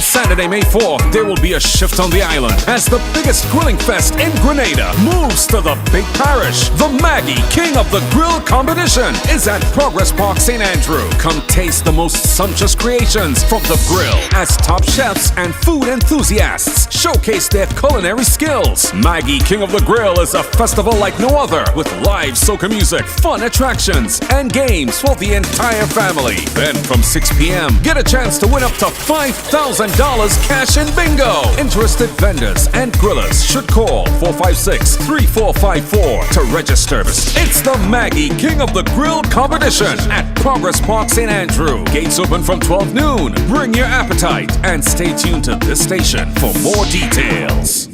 Saturday, May 4th, there will be a shift on the island as the biggest grilling fest in Grenada moves to the big parish. The Maggie King of the Grill competition is at Progress Park, St. Andrew. Come taste the most sumptuous creations from the grill as top chefs and food enthusiasts showcase their culinary skills. Maggie King of the Grill is a festival like no other with live soca music, fun attractions, and games for the entire family. Then from 6 p.m., get a chance to win up to $5,000 cash in bingo. Interested vendors and grillers should call 456-3454 to register. It's the Maggie King of the Grill competition at Progress Park, St. Andrew. Gates open from 12 noon. Bring your appetite and stay tuned to this station for more details.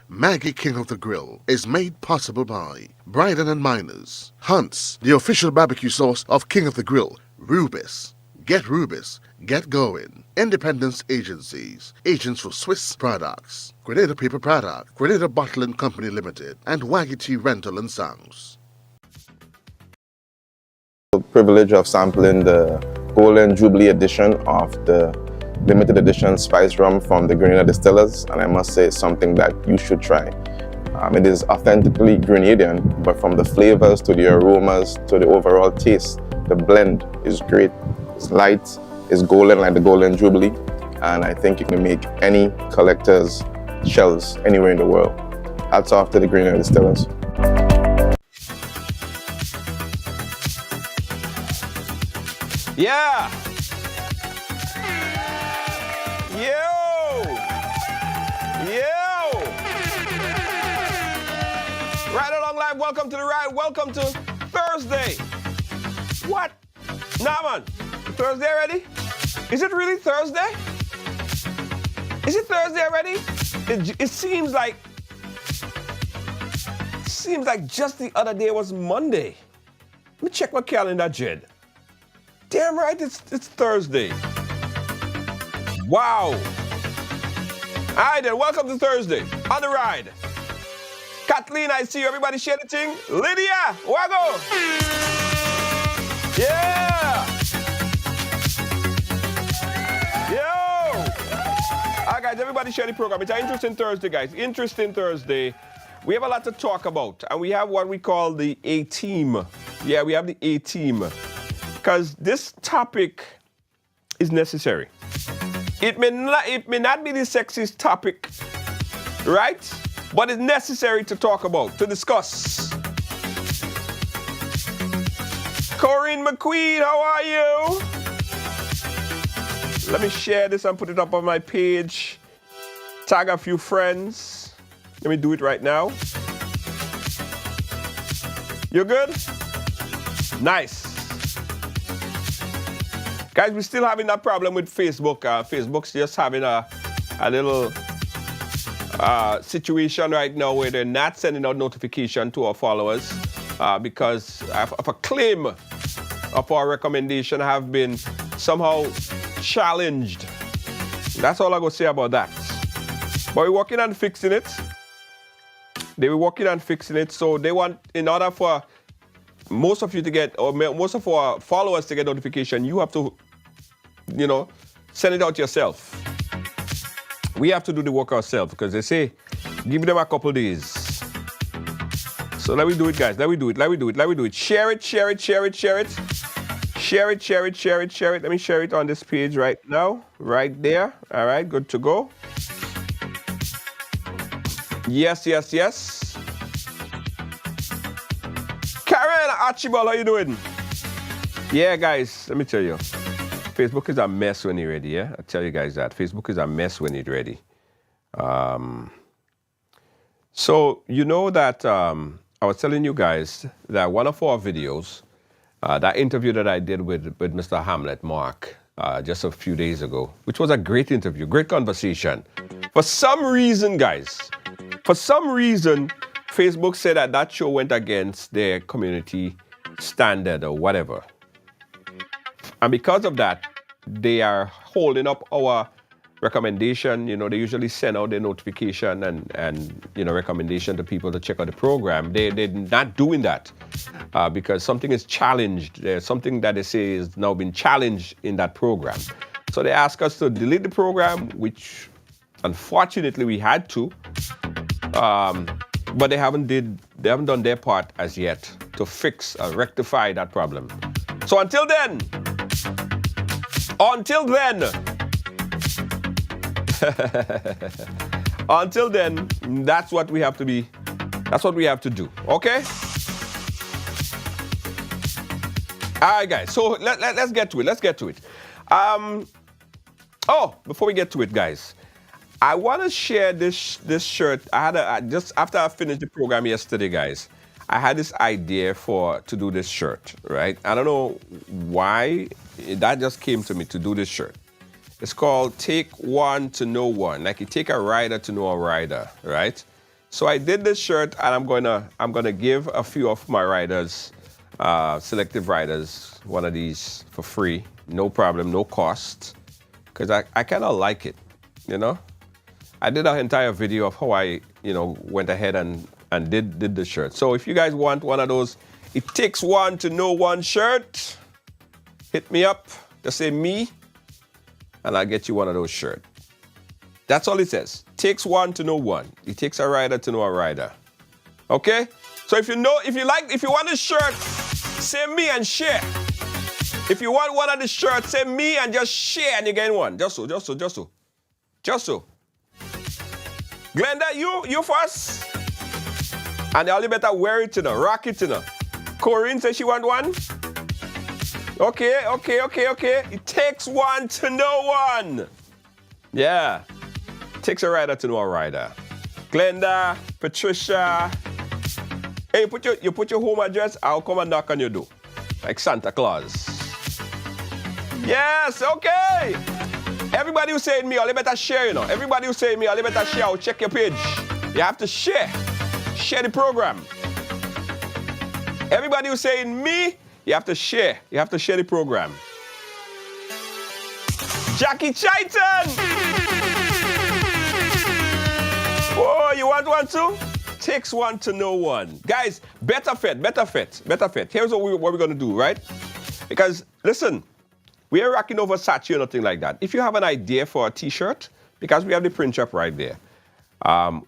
Maggie King of the Grill is made possible by Bryden and Miners, Hunt's, the official barbecue sauce of King of the Grill, Rubis. Get Rubis, get going. Independence Agencies, agents for Swiss products. Grenada Paper Product, Grenada Bottling Company Limited, and Waggy Tea Rental and Sounds. The privilege of sampling the Golden Jubilee edition of the limited edition spice rum from the Grenada distillers, and I must say it's something that you should try. It is authentically Grenadian, but from the flavors to the aromas to the overall taste, the blend is great. It's light, it's golden like the Golden Jubilee, and I think you can make any collector's shelves anywhere in the world. Hats off to the Grenada distillers. Yeah! Yo! Yo! Right along live, welcome to the ride, welcome to Thursday. What? Nah, man. Thursday already? Is it really Thursday? Is it Thursday already? It seems like just the other day was Monday. Let me check my calendar, Jed. Damn right, it's Thursday. Wow. All right then, welcome to Thursday on the ride. Kathleen, I see you. Everybody share the thing. Lydia, Wago. Yeah. Yo. All right, guys, everybody share the program. It's an interesting Thursday, guys. Interesting Thursday. We have a lot to talk about, and we have what we call the A-team. Yeah, we have the A-team. Because this topic is necessary. It may not be the sexiest topic, right? But it's necessary to talk about, to discuss. Corinne McQueen, how are you? Let me share this and put it up on my page. Tag a few friends. Let me do it right now. You good? Nice. Guys, we're still having that problem with Facebook. Facebook's just having a little situation right now where they're not sending out notification to our followers because of a claim of our recommendation have been somehow challenged. That's all I'm going to say about that. But we're working on fixing it. They were working on fixing it, so they want, in order for most of you to get, or most of our followers to get notification, you have to, send it out yourself. We have to do the work ourselves because they say, give them a couple days. So let me do it, guys. Let me do it. Share it. Share it. Let me share it on this page right now. Right there. All right, good to go. Yes. Karen Archibald, how you doing? Yeah, guys, let me tell you. Facebook is a mess when you're ready, yeah? I tell you guys that. Facebook is a mess when you're ready. So, you know that I was telling you guys that one of our videos, that interview that I did with Mr. Hamlet Mark just a few days ago, which was a great interview, great conversation. For some reason, guys, Facebook said that show went against their community standard or whatever. And because of that, they are holding up our recommendation. They usually send out their notification and recommendation to people to check out the program. They're not doing that because something is challenged. There's something that they say is now been challenged in that program. So they asked us to delete the program, which unfortunately we had to. But they haven't done their part as yet to fix or rectify that problem. So until then, that's what we have to be. That's what we have to do. Okay? All right, guys. So let's get to it. Let's get to it. Before we get to it, guys, I want to share this shirt. Just after I finished the program yesterday, guys, I had this idea to do this shirt, right? I don't know why that just came to me to do this shirt. It's called Take One to Know One. Like you take a rider to know a rider, right? So I did this shirt, and I'm gonna give a few of my riders, selective riders, one of these for free, no problem, no cost, because I kind of like it, you know. I did an entire video of how I, went ahead and did the shirt. So if you guys want one of those, it takes one to know one shirt, hit me up. Just say me, and I'll get you one of those shirts. That's all it says. Takes one to know one. It takes a rider to know a rider. Okay? So if you want a shirt, say me and share. If you want one of the shirts, say me and just share and you get one. Just so. Glenda, you first. And you better wear it, rock it, Corinne says she want one. Okay. It takes one to know one. Yeah. Takes a rider to know a rider. Glenda, Patricia. Hey, you put your home address, I'll come and knock on your door. Like Santa Claus. Yes, okay. Everybody who's saying me, all you better share, Everybody who's saying me, all you better share. I'll check your page. You have to share. Share the program. Everybody who's saying me, you have to share. You have to share the program. Jackie Chaitan! Oh, you want one too? Takes one to know one. Guys, better fit. Here's what we're going to do, right? Because, listen, we are rocking over Versace or nothing like that. If you have an idea for a t-shirt, because we have the print shop right there, I'll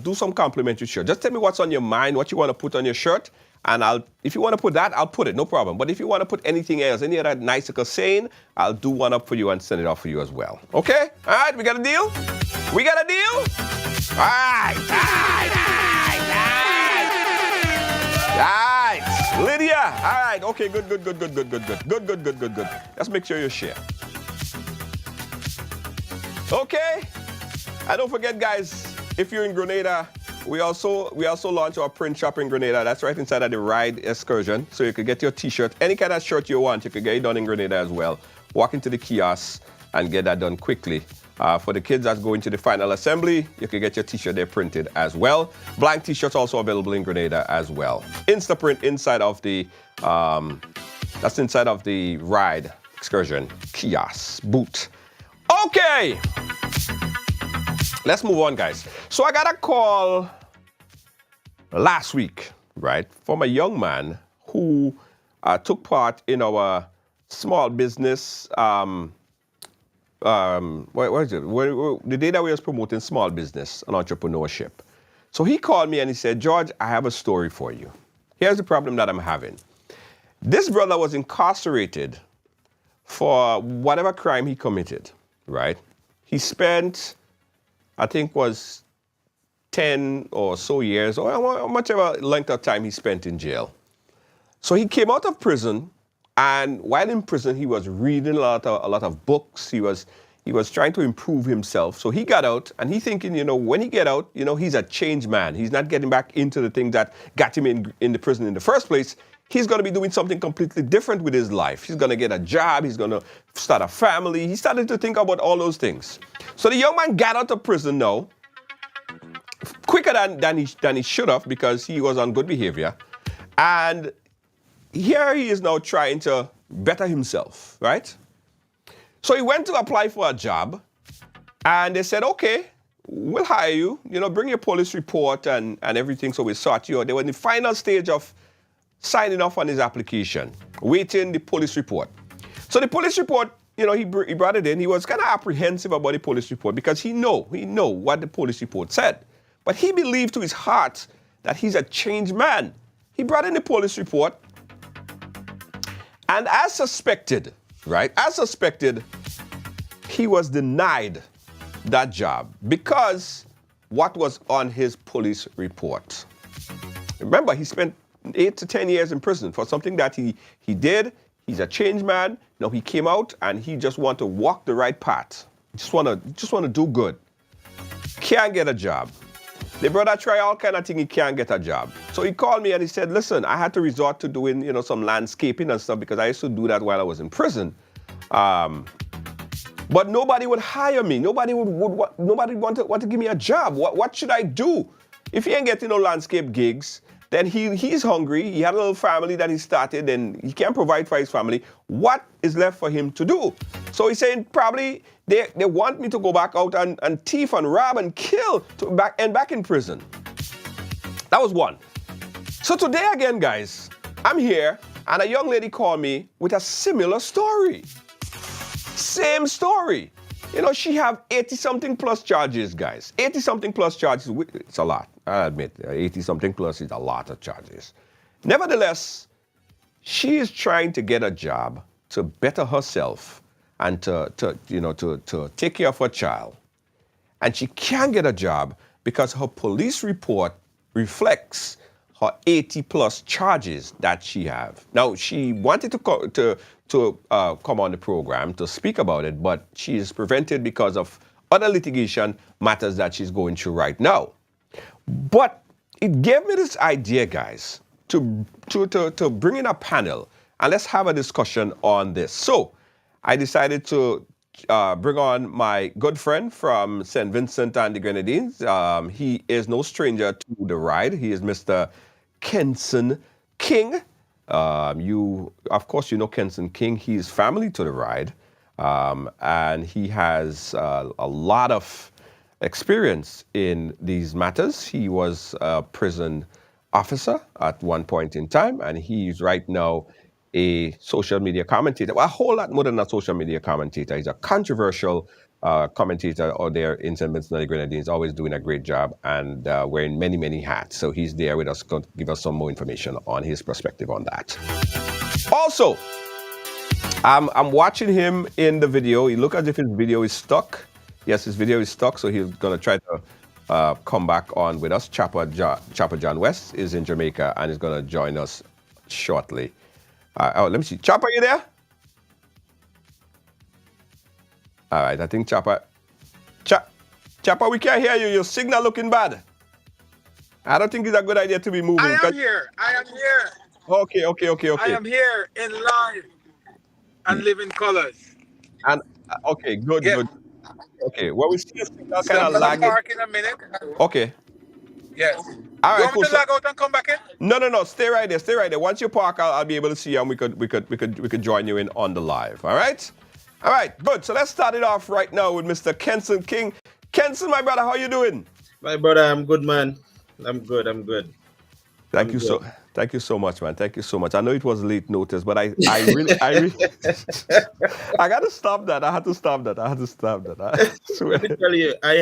do some complimentary shirt. Just tell me what's on your mind, what you want to put on your shirt, and if you want to put that, I'll put it, no problem. But if you want to put anything else, any other nice little saying, I'll do one up for you and send it off for you as well. Okay? All right, we got a deal? We got a deal? All right. Lydia, all right, okay, good. Let's make sure you share. Okay, and don't forget, guys, if you're in Grenada, we also launched our print shop in Grenada. That's right inside of the Ride Excursion, so you could get your t-shirt, any kind of shirt you want, you could get it done in Grenada as well. Walk into the kiosk and get that done quickly. For the kids that's going to the final assembly, you can get your t-shirt there printed as well. Blank t-shirts also available in Grenada as well. Instaprint inside of the Ride Excursion kiosk booth. Okay, let's move on, guys. So I got a call last week, right, from a young man who took part in our small business. What is it? The day that we was promoting small business and entrepreneurship. So he called me and he said, George, I have a story for you. Here's the problem that I'm having. This brother was incarcerated for whatever crime he committed, right? He spent, I think was 10 or so years, or whichever length of time he spent in jail. So he came out of prison. And while in prison, he was reading a lot of books. He was trying to improve himself. So he got out, and he thinking, when he get out, he's a changed man. He's not getting back into the thing that got him in the prison in the first place. He's going to be doing something completely different with his life. He's going to get a job. He's going to start a family. He started to think about all those things. So the young man got out of prison now, quicker than he should have, because he was on good behavior. And here he is now trying to better himself, right? So he went to apply for a job, and they said, okay, we'll hire you. Bring your police report and everything, so we'll sort you out. They were in the final stage of signing off on his application, waiting the police report. So the police report, he brought it in. He was kind of apprehensive about the police report because he know what the police report said. But he believed to his heart that he's a changed man. He brought in the police report. And as suspected, he was denied that job because what was on his police report. Remember, he spent 8 to 10 years in prison for something that he did. He's a changed man. Now he came out and he just want to walk the right path. Just want to do good. Can't get a job. The brother try all kind of thing, he can't get a job. So he called me and he said, listen, I had to resort to doing, some landscaping and stuff because I used to do that while I was in prison. But nobody would hire me. Nobody would want to give me a job. What should I do? If he ain't getting no landscape gigs, then he's hungry. He had a little family that he started and he can't provide for his family. What is left for him to do? So he's saying probably they want me to go back out and thief and rob and kill back in prison. That was one. So today again, guys, I'm here and a young lady called me with a similar story. Same story. She have 80-something plus charges, guys. 80-something plus charges. It's a lot. I admit, 80-something plus is a lot of charges. Nevertheless, she is trying to get a job to better herself and to take care of her child. And she can't get a job because her police report reflects her 80-plus charges that she have. Now, she wanted to come on the program to speak about it, but she is prevented because of other litigation matters that she's going through right now. But it gave me this idea, guys, to bring in a panel and let's have a discussion on this. So I decided to bring on my good friend from St. Vincent and the Grenadines. He is no stranger to the ride. He is Mr. Kenson King. Of course, you know Kenson King. He is family to the ride, and he has a lot of experience in these matters. He was a prison officer at one point in time, and he's right now a social media commentator. Well, a whole lot more than a social media commentator. He's a controversial commentator out there in St. Vincent and the Grenadines, always doing a great job and wearing many, many hats. So he's there with us, going to give us some more information on his perspective on that. Also, I'm watching him in the video. He looks as if his video is stuck. Yes, his video is stuck, so he's going to try to come back on with us. Choppa John West is in Jamaica and is going to join us shortly. Let me see. Choppa, you there? All right, I think Choppa, we can't hear you. Your signal looking bad. I don't think it's a good idea to be moving. I am here. Okay. I am here in live and living colors. And okay, good, Yeah. good. Okay, well, we see a signal So kind I'm of gonna lagging. park in a minute. Okay. Yes. All right, You want cool. me to log out and come back in? No. Stay right there. Once you park, I'll be able to see you, and we could join you in on the live. All right. All right. Good. So let's start it off right now with Mr. Kenson King. Kenson, my brother, how you doing? My brother, I'm good, man. I'm good. Thank you so much, man. Thank you so much. I know it was late notice, but I really I got to stop that. I had to stop that. I swear. Let me tell you, I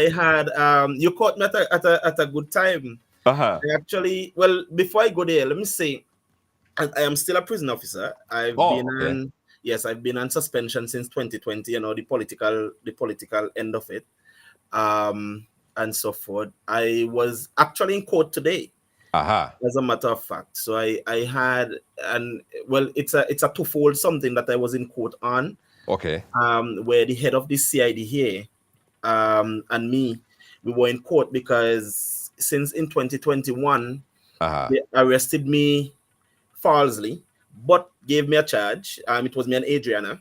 had you caught me at a good time. Uh-huh. I actually, well, before I go there, let me say I am still a prison officer. I've been on suspension since 2020, the political end of it. And so forth. I was actually in court today, as a matter of fact. So I had, and well, it's a twofold something that I was in court on. Okay. Where the head of the CID here, and me, we were in court because since in 2021, they arrested me falsely, but gave me a charge. It was me and Adriana.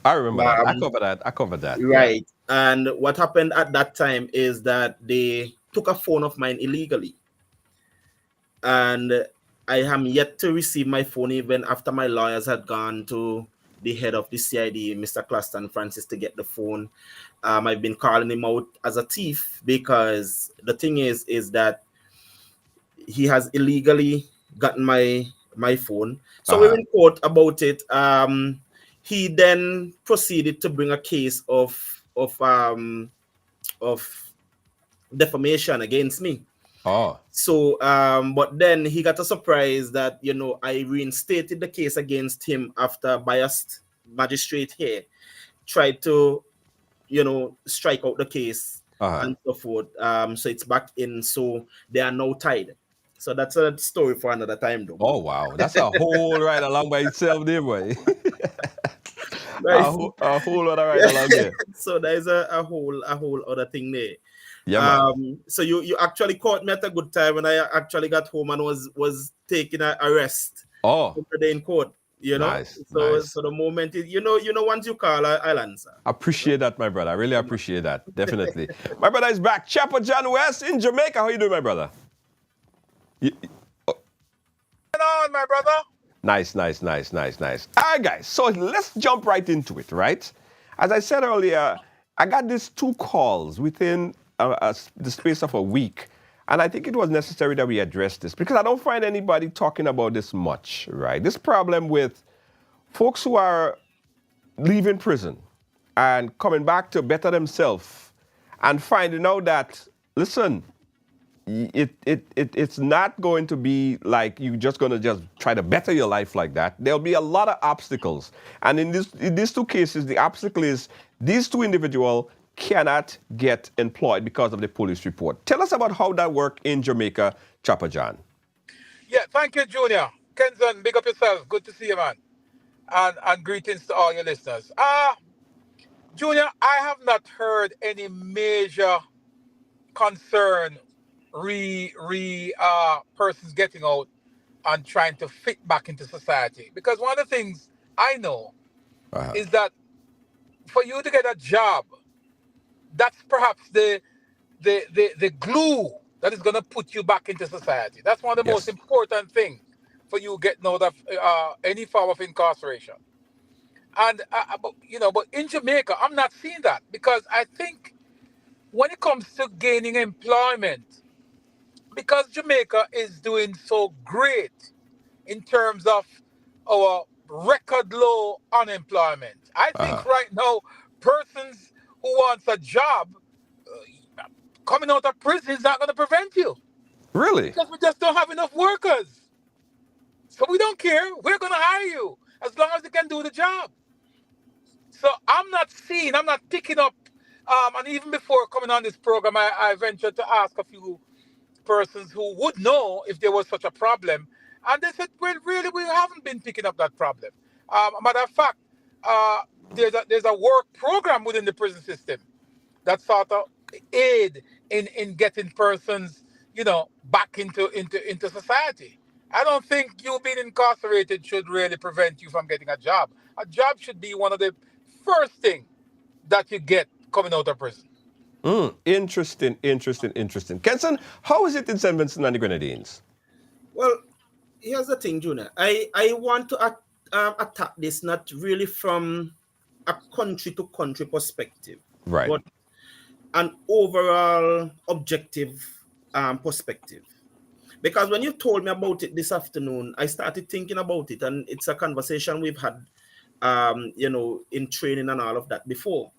I remember that. I covered that. Right. And what happened at that time is that they took a phone of mine illegally. And I am yet to receive my phone even after my lawyers had gone to the head of the CID, Mr. Claston Francis, to get the phone. I've been calling him out as a thief because the thing is that he has illegally gotten my phone. So we were in court about it. he then proceeded to bring a case of defamation against me. Oh. So, but then he got a surprise that, you know, I reinstated the case against him after a biased magistrate here tried to, you know, strike out the case and so forth. So it's back in. So they are now tied. So that's a story for another time, though. Oh, wow. That's a whole ride along by itself there, boy. a whole other ride along there. So there's a whole other thing there. Yeah, man. So you actually caught me at a good time when I actually got home and was taking a rest. Oh, in court, you know. Nice. So the moment is, you know, once you call, I'll answer. Appreciate that, my brother. I really appreciate that. Definitely. My brother is back. Choppa John West in Jamaica. How you doing, my brother? On, my brother. Nice. All right, guys. So let's jump right into it, right? As I said earlier, I got these 2 calls within the space of a week. And I think it was necessary that we address this because I don't find anybody talking about this much, right? This problem with folks who are leaving prison and coming back to better themselves and finding out that, listen, it's not going to be like you're just going to just try to better your life like that. There'll be a lot of obstacles. And in these 2 cases, the obstacle is these 2 individuals cannot get employed because of the police report. Tell us about how that worked in Jamaica, Choppa John. Yeah, thank you, Junior. Kenson, big up yourself. Good to see you, man. And greetings to all your listeners. Junior, I have not heard any major concern persons getting out and trying to fit back into society. Because one of the things I know is that for you to get a job, that's perhaps the glue that is going to put you back into society. That's one of the most important things for you getting out of any form of incarceration. And but in Jamaica, I'm not seeing that because I think when it comes to gaining employment, because Jamaica is doing so great in terms of our record low unemployment, I think right now persons who wants a job coming out of prison is not going to prevent you. Really? Because we just don't have enough workers. So we don't care. We're going to hire you as long as you can do the job. So I'm not picking up, and even before coming on this program, I ventured to ask a few persons who would know if there was such a problem. And they said, well, really, we haven't been picking up that problem. Matter of fact, there's a work program within the prison system that sort of aid in getting persons, back into society. I don't think you being incarcerated should really prevent you from getting a job. A job should be one of the first things that you get coming out of prison. Interesting. Kenson, how is it in St. Vincent and the Grenadines? Well, here's the thing, Junior. I want to attack this not really from a country-to-country perspective, right, but an overall objective perspective. Because when you told me about it this afternoon, I started thinking about it, and it's a conversation we've had, in training and all of that before.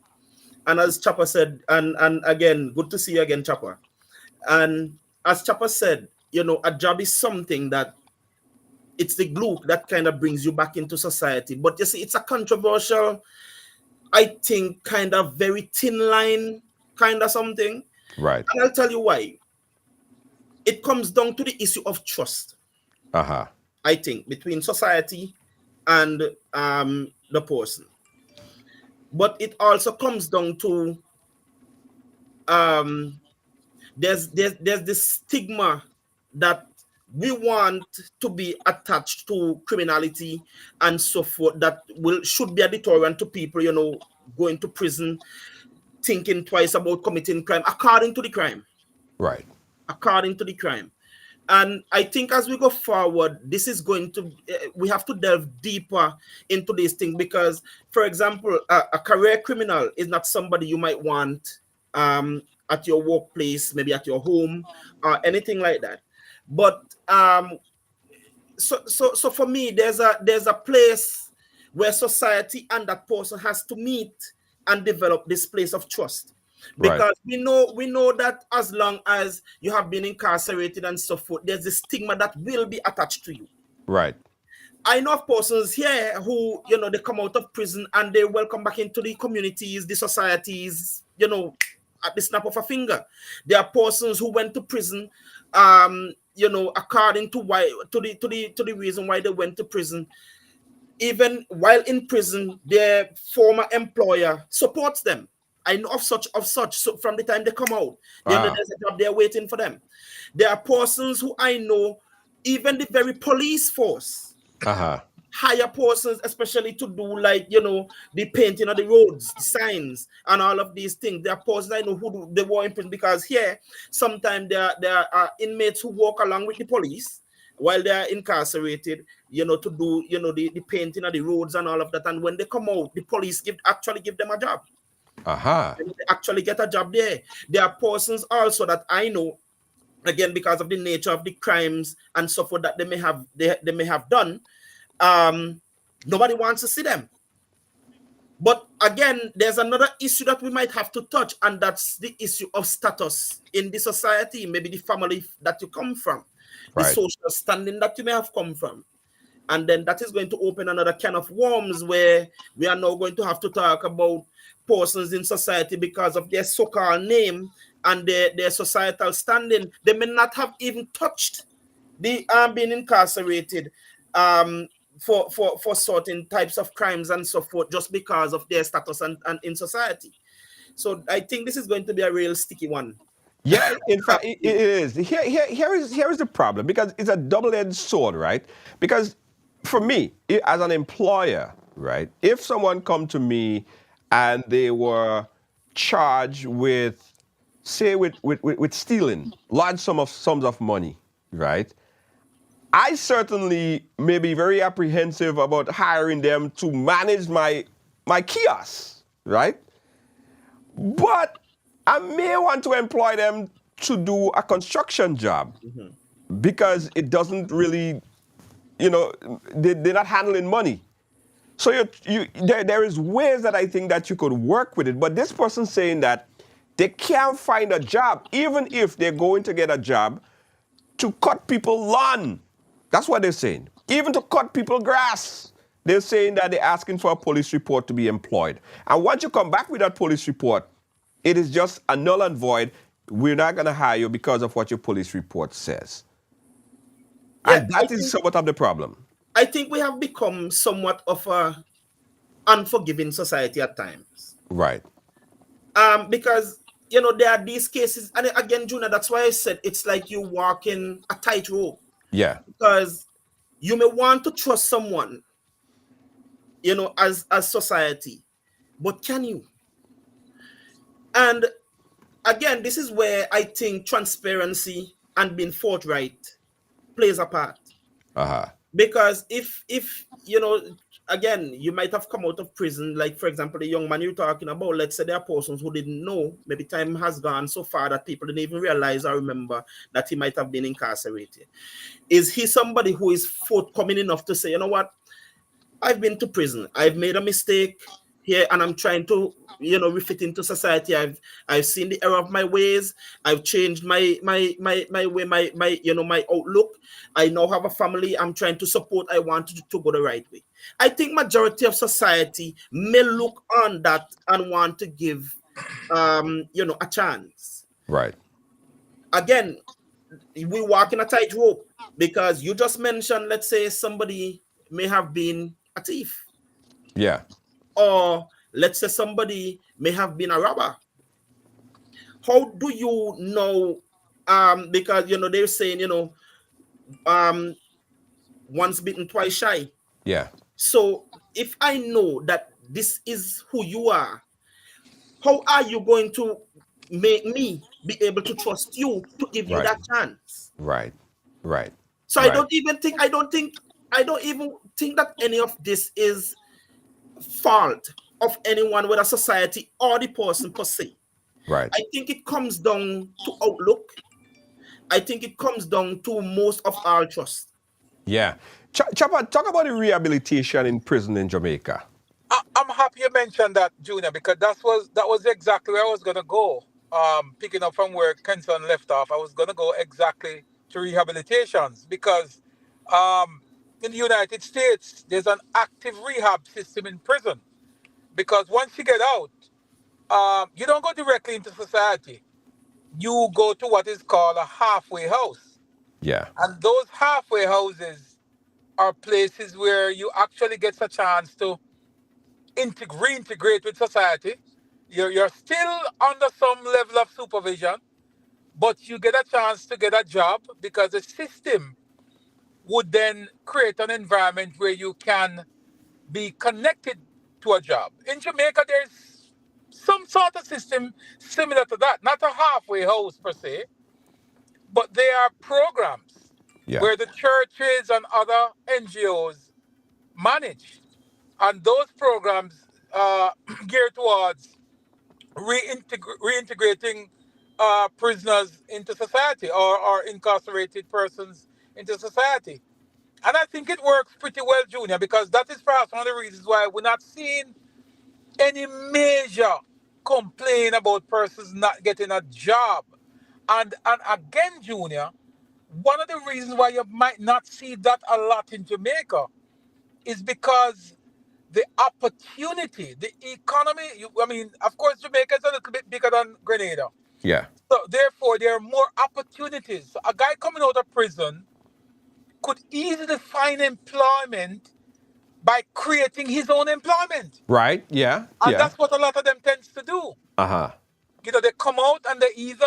And as Choppa said, and again, good to see you again, Choppa. And as Choppa said, a job is something that it's the glue that kind of brings you back into society. But you see, it's a controversial, I think, kind of very thin line kind of something. Right. And I'll tell you why. It comes down to the issue of trust. I think, between society and the person. But it also comes down to there's this stigma that we want to be attached to criminality and so forth that should be a deterrent to people, going to prison, thinking twice about committing crime according to the crime. Right. According to the crime. And I think as we go forward, this is going to, we have to delve deeper into this thing because, for example, a career criminal is not somebody you might want at your workplace, maybe at your home, or anything like that. But so for me, there's a place where society and that person has to meet and develop this place of trust. Because we know that as long as you have been incarcerated and so forth, there's a stigma that will be attached to you. Right. I know of persons here who, you know, they come out of prison and they welcome back into the communities, the societies, you know, at the snap of a finger. There are persons who went to prison, you know, according to the reason why they went to prison. Even while in prison, their former employer supports them. I know of such. So from the time they come out, they know there's a job there waiting for them. There are persons who I know, even the very police force, hire persons, especially to do, like, you know, the painting of the roads, the signs, and all of these things. There are persons I know who they were in prison, because here sometimes there are inmates who walk along with the police while they are incarcerated, you know, to do, you know, the painting of the roads and all of that. And when they come out, the police actually give them a job. And they actually get a job there. There are persons also that I know, again, because of the nature of the crimes and so forth that they may have done, nobody wants to see them. But again, there's another issue that we might have to touch, and that's the issue of status in the society, maybe the family that you come from, the social standing that you may have come from. And then that is going to open another can of worms, where we are now going to have to talk about persons in society because of their so-called name and their societal standing. They may not have even touched the being incarcerated for certain types of crimes and so forth, just because of their status and in society. So I think this is going to be a real sticky one. Yeah, in fact, it is. Here is the problem, because it's a double-edged sword, right? Because for me, as an employer, right, if someone come to me and they were charged with, say, with stealing large sums of money, right, I certainly may be very apprehensive about hiring them to manage my kiosks, right? But I may want to employ them to do a construction job, because it doesn't really, you know, they're not handling money. So there is ways that I think that you could work with it. But this person saying that they can't find a job, even if they're going to get a job to cut people lawn. That's what they're saying. Even to cut people grass. They're saying that they're asking for a police report to be employed. And once you come back with that police report, it is just a null and void. We're not going to hire you because of what your police report says. Yeah, and that is somewhat of the problem. I think we have become somewhat of a unforgiving society at times. Right. Because, you know, there are these cases, and again, Junior, that's why I said it's like you walking a tightrope. Yeah. Because you may want to trust someone, you know, as society, but can you? And again, this is where I think transparency and being forthright plays a part. Because if you know, again, you might have come out of prison, like, for example, the young man you're talking about, let's say there are persons who didn't know, maybe time has gone so far that people didn't even realize or remember that he might have been incarcerated. Is he somebody who is forthcoming enough to say, you know what, I've been to prison, I've made a mistake here, and I'm trying to, you know, refit into society. I've seen the error of my ways. I've changed my way, my you know, my outlook. I now have a family I'm trying to support. I want to go the right way. I think majority of society may look on that and want to give, you know, a chance. Right. Again, we walk in a tightrope, because you just mentioned, let's say somebody may have been a thief. Yeah. Or let's say somebody may have been a robber. How do you know? Because, you know, they're saying, you know, once bitten, twice shy. Yeah. So if I know that this is who you are, how are you going to make me be able to trust you to give you that chance? Right. Right. So I don't even think that any of this is fault of anyone, whether society or the person per se. Right. I think it comes down to outlook. I think it comes down to most of our trust. Yeah. Choppa, talk about the rehabilitation in prison in Jamaica. I'm happy you mentioned that, Junior, because that was exactly where I was gonna go. Picking up from where Kenson left off, I was gonna go exactly to rehabilitations because in the United States there's an active rehab system in prison. Because once you get out, you don't go directly into society. You go to what is called a halfway house, Yeah. and those halfway houses are places where you actually get a chance to reintegrate with society. You're still under some level of supervision, but you get a chance to get a job because the system would then create an environment where you can be connected to a job. In Jamaica, there's some sort of system similar to that, not a halfway house per se, but there are programs Yeah. where the churches and other NGOs manage. And those programs geared towards reintegrating prisoners into society or incarcerated persons into society. And I think it works pretty well, Junior, because that is perhaps one of the reasons why we're not seeing any major complaint about persons not getting a job. And again, Junior, one of the reasons why you might not see that a lot in Jamaica is because the opportunity, the economy. I mean, of course, Jamaica is a little bit bigger than Grenada. Yeah. So therefore, there are more opportunities. So a guy coming out of prison could easily find employment by creating his own employment. Right. Yeah. And Yeah. that's what a lot of them tends to do. Uh-huh. They come out and they either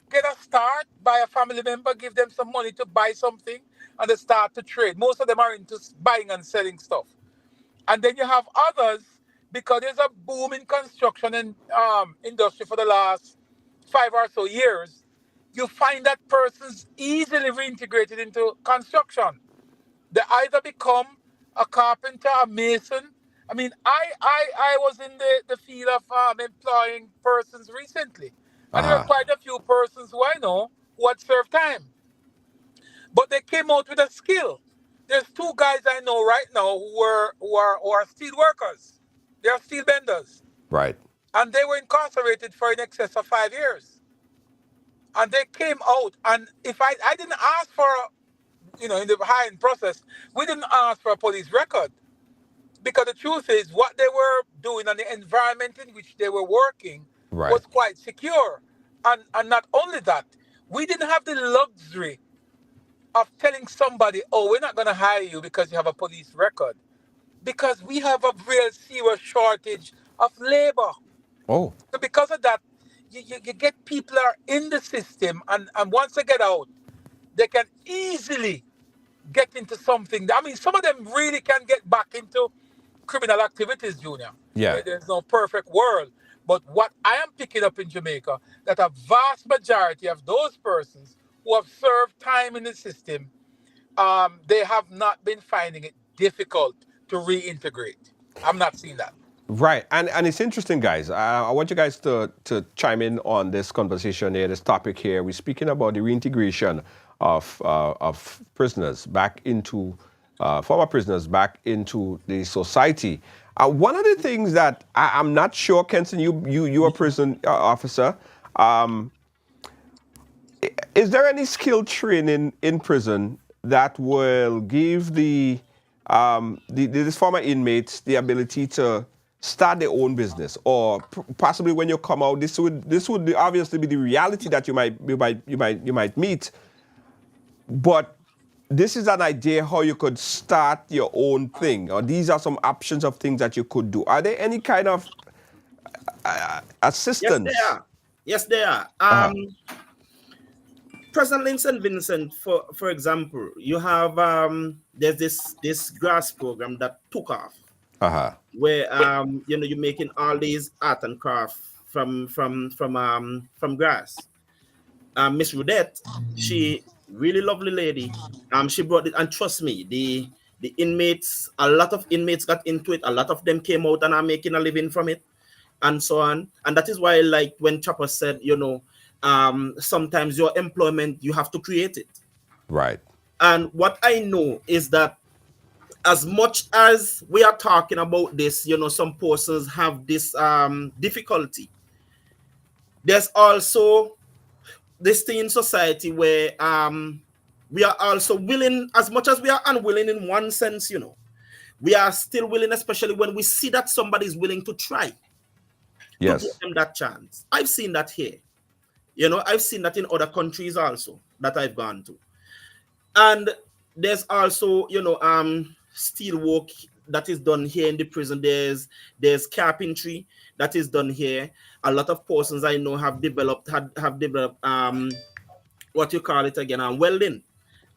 get a start by a family member, give them some money to buy something, and they start to trade. Most of them are into buying and selling stuff. And then you have others, because there's a boom in construction and industry for the last 5 or so years, you find that persons easily reintegrated into construction. They either become a carpenter, a mason. I mean, I was in the field of employing persons recently. And there are quite a few persons who I know who had served time. But they came out with a skill. There's 2 guys I know right now who are steel workers. They are steel benders. Right. And they were incarcerated for in excess of 5 years. And they came out, and if I didn't ask for, in the hiring process, we didn't ask for a police record. Because the truth is, what they were doing and the environment in which they were working was quite secure. And not only that, we didn't have the luxury of telling somebody, oh, we're not going to hire you because you have a police record. Because we have a real serious shortage of labor. Oh. So because of that, you get people are in the system, and once they get out, they can easily get into something. I mean, some of them really can get back into criminal activities, Junior. Yeah. There's no perfect world. But what I am picking up in Jamaica, that a vast majority of those persons who have served time in the system, they have not been finding it difficult to reintegrate. I'm not seeing that. Right, and it's interesting, guys. I want you guys to chime in on this conversation here, this topic here. We're speaking about the reintegration of prisoners back into former prisoners back into the society. One of the things that I'm not sure, Kenson, you're a prison officer. Is there any skill training in prison that will give these former inmates the ability to start their own business, or possibly when you come out, this would obviously be the reality that you might meet, but this is an idea how you could start your own thing, or these are some options of things that you could do. Are there any kind of assistance? Yes, there are. Presently in St. Vincent, for example, you have there's this grass program that took off. Where you're making all these art and craft from grass. Miss Rudette, she really lovely lady. She brought it, and trust me, the inmates, a lot of inmates got into it. A lot of them came out and are making a living from it, and so on. And that is why, like when Choppa said, sometimes your employment, you have to create it. Right. And what I know is that as much as we are talking about this, some persons have this difficulty. There's also this thing in society where we are also willing, as much as we are unwilling in one sense, we are still willing, especially when we see that somebody is willing to try to give them that chance. I've seen that here. I've seen that in other countries also that I've gone to. And there's also, steel work that is done here in the prison. There's carpentry that is done here. A lot of persons I know have developed what you call it again, welding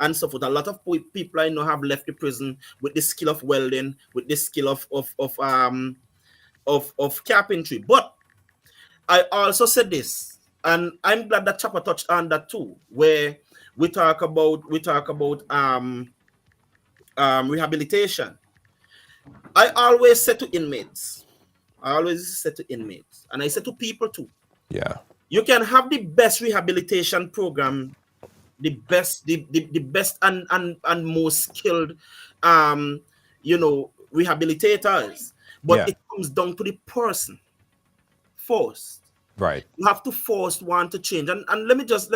and so forth. A lot of people I know have left the prison with the skill of welding, with the skill of carpentry. But I also said this, and I'm glad that Choppa touched on that too, where we talk about rehabilitation. I always say to inmates, and I say to people too, you can have the best rehabilitation program, the best and most skilled rehabilitators, but it comes down to the person first. Right. You have to force one to change. And let me just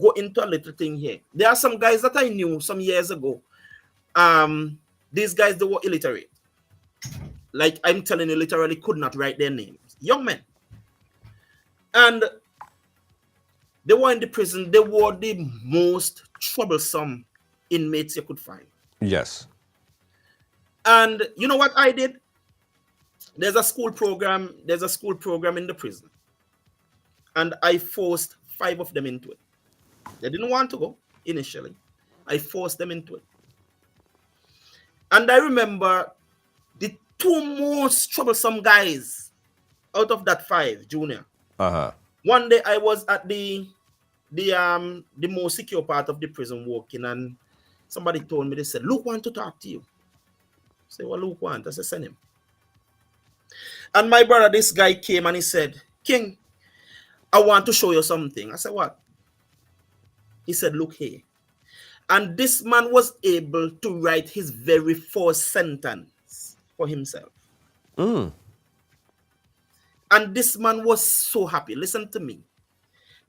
go into a little thing here. There are some guys that I knew some years ago. These guys, they were illiterate. Like I'm telling you, literally could not write their names. Young men. And they were in the prison. They were the most troublesome inmates you could find. Yes. And you know what I did? There's a school program in the prison. And I forced 5 of them into it. They didn't want to go initially. I forced them into it. And I remember the 2 most troublesome guys out of that 5, junior. One day I was at the most secure part of the prison working, and somebody told me, they said, Luke want to talk to you. I said, well, Luke want? I said, send him. And my brother, this guy came and he said, King, I want to show you something. I said, what? He said, look here. And this man was able to write his very first sentence for himself. And this man was so happy. Listen to me.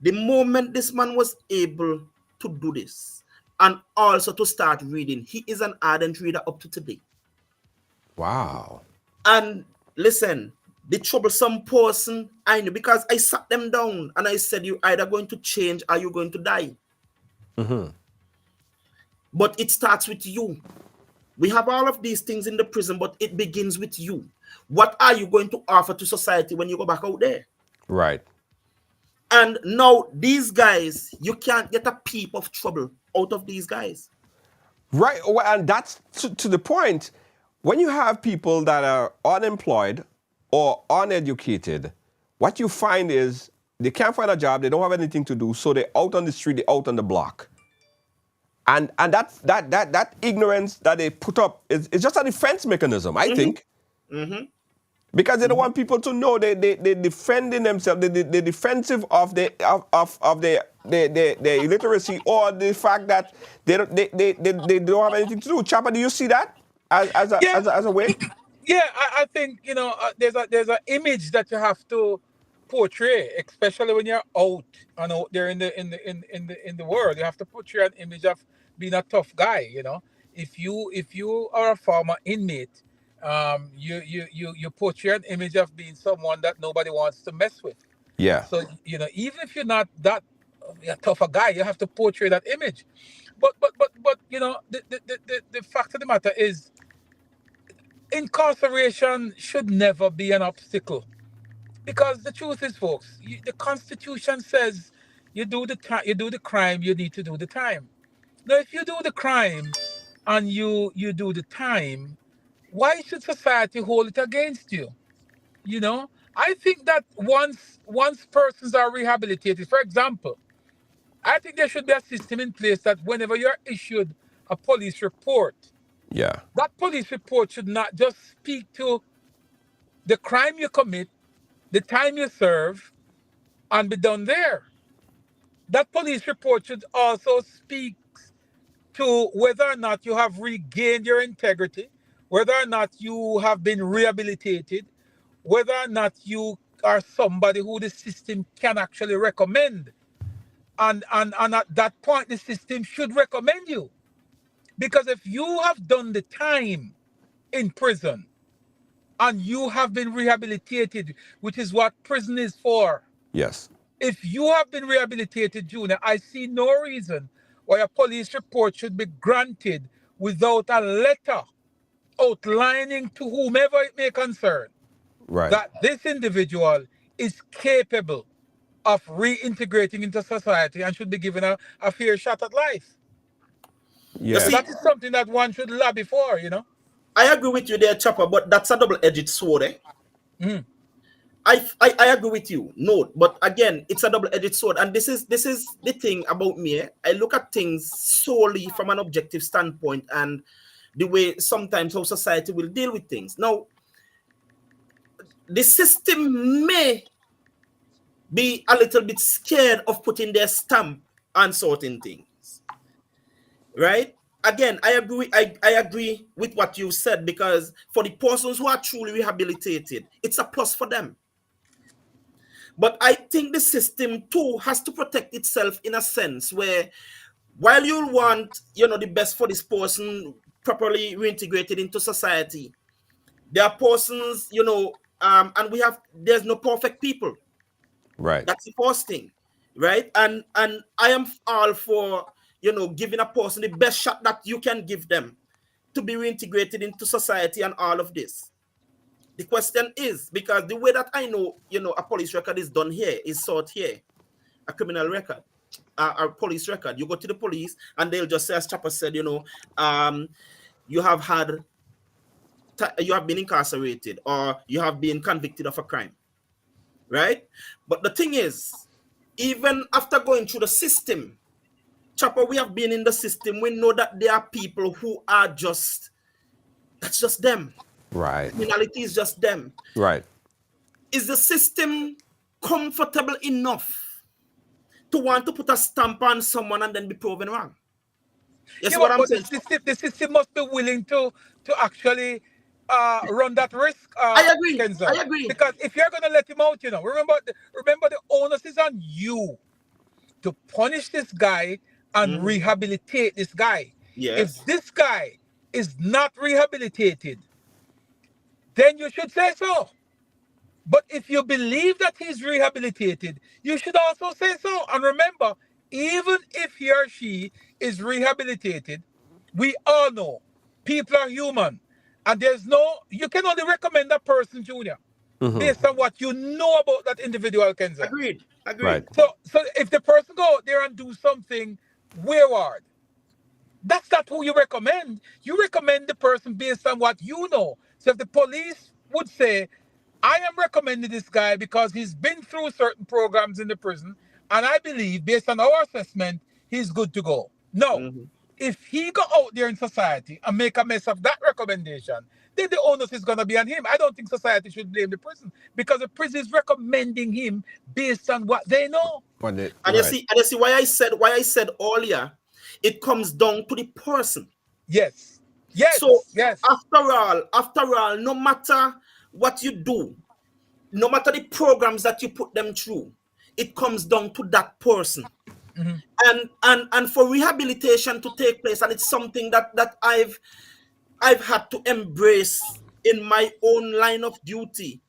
The moment this man was able to do this and also to start reading, he is an ardent reader up to today. Wow. And listen, the troublesome person, I knew, because I sat them down and I said, you're either going to change or you're going to die. But it starts with you. We have all of these things in the prison, but it begins with you. What are you going to offer to society when you go back out there? Right. And now these guys, you can't get a peep of trouble out of these guys. Right. Well, and that's to the point. When you have people that are unemployed or uneducated, what you find is they can't find a job, they don't have anything to do, so they're out on the street, they're out on the block. And that ignorance that they put up is just a defense mechanism, I think. Because they don't want people to know they're defending themselves, they're defensive of their illiteracy or the fact that they don't have anything to do. Choppa, do you see that as a way? Yeah, I think there's an image that you have to portray, especially when you're out and out there in the world. You have to portray an image of being a tough guy. If you are a former inmate, you portray an image of being someone that nobody wants to mess with. Yeah. So even if you're not that tough a guy, you have to portray that image. But the fact of the matter is, incarceration should never be an obstacle, because the truth is, folks, the Constitution says you do the crime, you need to do the time. Now, if you do the crime and you do the time, why should society hold it against you? I think that once persons are rehabilitated, for example, I think there should be a system in place that whenever you're issued a police report, that police report should not just speak to the crime you commit, the time you serve, and be done there. That police report should also speak to whether or not you have regained your integrity, whether or not you have been rehabilitated, whether or not you are somebody who the system can actually recommend. And at that point, the system should recommend you. Because if you have done the time in prison and you have been rehabilitated, which is what prison is for, Yes. if you have been rehabilitated, Junior, I see no reason why a police report should be granted without a letter outlining to whomever it may concern Right. that this individual is capable of reintegrating into society and should be given a fair shot at life. You Yeah. see, That is something that one should lobby for, you know. I agree with you there, Chopper, but that's a double-edged sword, eh? Mm. I agree with you. No, but again, it's a double-edged sword. And this is the thing about me. I look at things solely from an objective standpoint and the way sometimes how society will deal with things. Now, the system may be a little bit scared of putting their stamp on certain things. Right? Again, I agree with what you said, because for the persons who are truly rehabilitated, it's a plus for them. But I think the system too has to protect itself in a sense where, while you want, the best for this person properly reintegrated into society, there are persons, and there's no perfect people. Right. That's the first thing, right? And I am all for, giving a person the best shot that you can give them to be reintegrated into society and all of this. The question is, because the way that I know, a police record is done here, is sought here, a criminal record, a police record. You go to the police and they'll just say, as Choppa said, you have been incarcerated or you have been convicted of a crime, right? But the thing is, even after going through the system, Choppa, we have been in the system. We know that there are people who are that's just them. Right. Criminality is just them. Right. Is the system comfortable enough to want to put a stamp on someone and then be proven wrong? Yes, what I'm saying. The system must be willing to actually run that risk. I agree. Kenson. I agree. Because if you're going to let him out, remember the onus is on you to punish this guy and rehabilitate this guy. Yes. If this guy is not rehabilitated, then you should say so. But if you believe that he's rehabilitated, you should also say so. And remember, even if he or she is rehabilitated, we all know people are human. And you can only recommend a person, Junior, based on what you know about that individual, Kenson. Agreed. Right. So if the person go out there and do something wayward, that's not who you recommend. You recommend the person based on what you know. So if the police would say, I am recommending this guy because he's been through certain programs in the prison, and I believe, based on our assessment, he's good to go. No. If he go out there in society and make a mess of that recommendation, then the onus is going to be on him. I don't think society should blame the prison, because the prison is recommending him based on what they know. You see why I said earlier, it comes down to the person. Yes. So yes. After all, no matter what you do, no matter the programs that you put them through, it comes down to that person. And for rehabilitation to take place, and it's something that I've had to embrace in my own line of duty.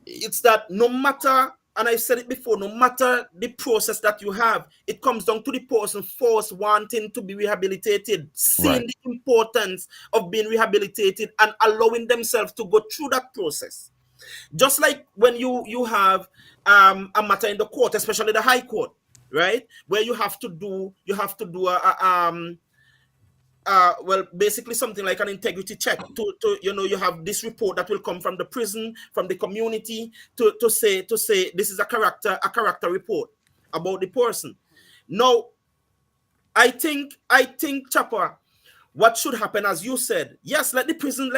It's that no matter, and I've said it before, no matter the process that you have, it comes down to the person first wanting to be rehabilitated, seeing the importance of being rehabilitated and allowing themselves to go through that process. Just like when you have a matter in the court, especially the High Court, right, where you have to do basically something like an integrity check to you have this report that will come from the prison, from the community, to say this is a character report about the person. Now, I think Choppa, what should happen, as you said, yes, let the prison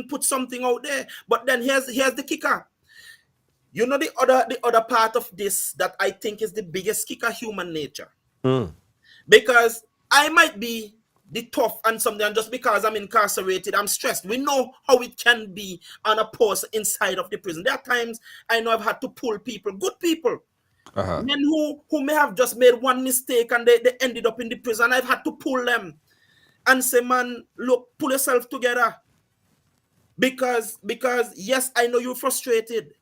put something out there, but then here's the kicker. The other part of this that I think is the biggest kicker: human nature. Because I might be the tough and something, and just because I'm incarcerated, I'm stressed. We know how it can be on a person inside of the prison. There are times I know I've had to pull people, good people, men who may have just made one mistake and they ended up in the prison. I've had to pull them and say, man, look, pull yourself together. Because yes, I know you're frustrated.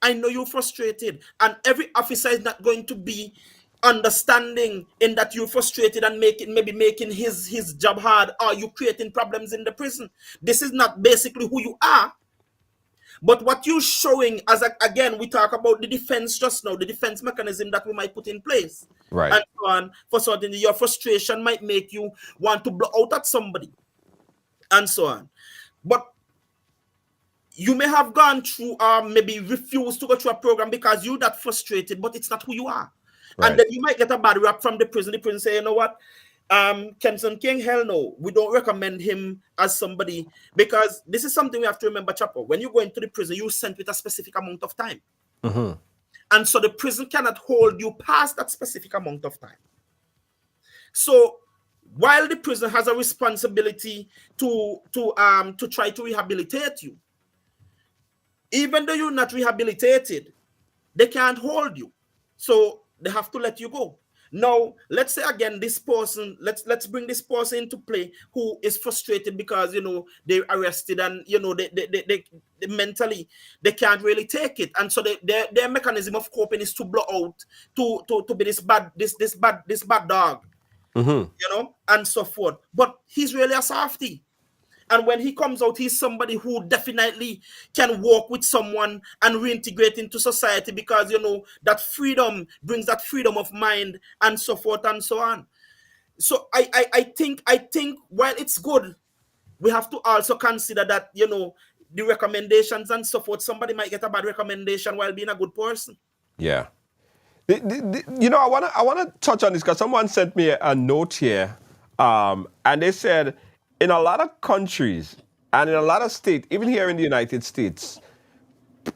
I know you're frustrated. And every officer is not going to be understanding in that you're frustrated and making his job hard, or you creating problems in the prison. This is not basically who you are. But what you're showing, again, we talk about the defense just now, the defense mechanism that we might put in place. Right. And so on. For certain, your frustration might make you want to blow out at somebody. And so on. But you may have gone through maybe refused to go through a program because you're that frustrated, but it's not who you are. Right. And then you might get a bad rap from the prison. The prison say, you know what? Kenson King, hell no. We don't recommend him as somebody, because this is something we have to remember, Choppa. When you go into the prison, you're sent with a specific amount of time. And so the prison cannot hold you past that specific amount of time. So while the prison has a responsibility to try to rehabilitate you, even though you're not rehabilitated, they can't hold you. So they have to let you go. Now, let's say again, this person, let's bring this person into play who is frustrated because, you know, they're arrested and, you know, they mentally, they can't really take it. And so their mechanism of coping is to blow out, to be this bad dog, you know, and so forth. But he's really a softie. And when he comes out, he's somebody who definitely can work with someone and reintegrate into society, because, you know, that freedom brings that freedom of mind and so forth and so on. So I think while it's good, we have to also consider that, you know, the recommendations and so forth, somebody might get a bad recommendation while being a good person. Yeah. You know, I wanna touch on this because someone sent me a note here, and they said, in a lot of countries and in a lot of states, even here in the United States,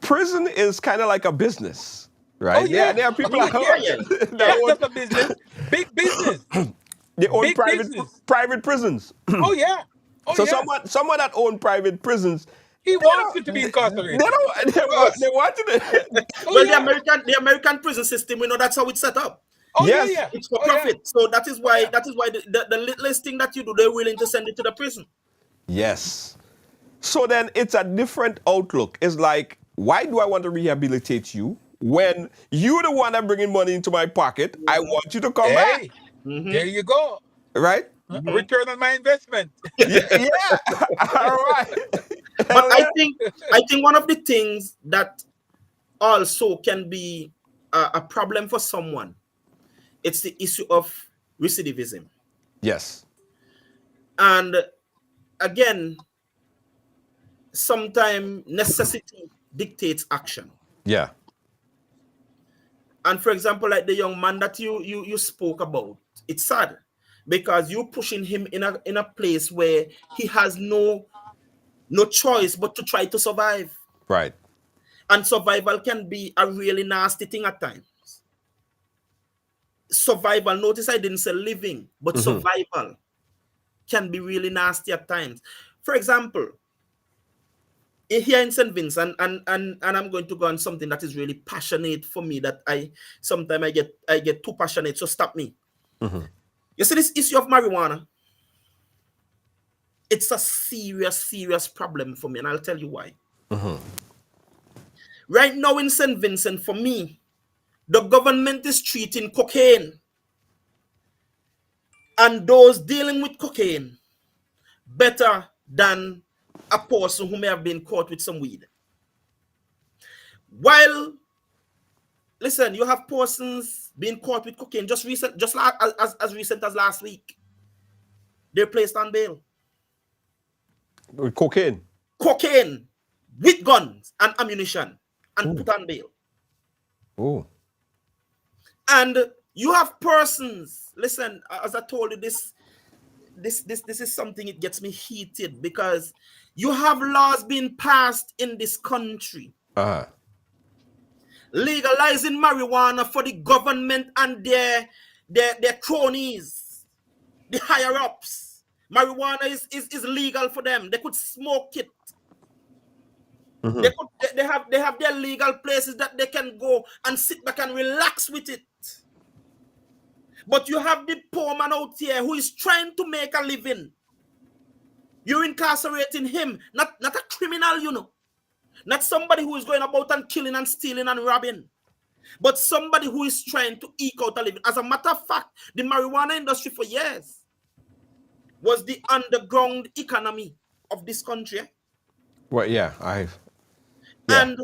prison is kind of like a business, right? Oh, yeah. There are people That's a business. Big business. They own Big private prisons. Oh, yeah. So someone that owns private prisons, he wants you to be incarcerated. They want you to. Well, the American prison system, we know that's how it's set up. Oh, yes. yeah. It's for profit. Yeah. So that is why the littlest thing that you do, they're willing to send it to the prison. Yes. So then it's a different outlook. It's like, why do I want to rehabilitate you when you're the one that bringing money into my pocket? I want you to come back. There you go. Right? Return on my investment. Yeah. All right. But I think one of the things that also can be a problem for someone, it's the issue of recidivism. Yes. And again, sometimes necessity dictates action. Yeah. And for example, like the young man that you spoke about, it's sad because you're pushing him in a place where he has no choice but to try to survive. Right. And survival can be a really nasty thing at times. Survival, notice I didn't say living, but survival can be really nasty at times. For example, here in St. Vincent, and I'm going to go on something that is really passionate for me, that sometimes I get too passionate, so stop me. You see, this issue of marijuana, it's a serious problem for me, and I'll tell you why. Right now in St. Vincent, for me, the government is treating cocaine and those dealing with cocaine better than a person who may have been caught with some weed. While, listen, you have persons being caught with cocaine just as recent as last week. They're placed on bail. With cocaine? Cocaine with guns and ammunition and put on bail. Oh. And you have persons, listen, as I told you, this is something, it gets me heated, because you have laws being passed in this country legalizing marijuana for the government and their cronies. the higher ups. Marijuana is legal for them. They could smoke it. They have their legal places that they can go and sit back and relax with it. But you have the poor man out here who is trying to make a living. You're incarcerating him, not a criminal, you know. Not somebody who is going about and killing and stealing and robbing, but somebody who is trying to eke out a living. As a matter of fact, the marijuana industry for years was the underground economy of this country. Well, yeah. And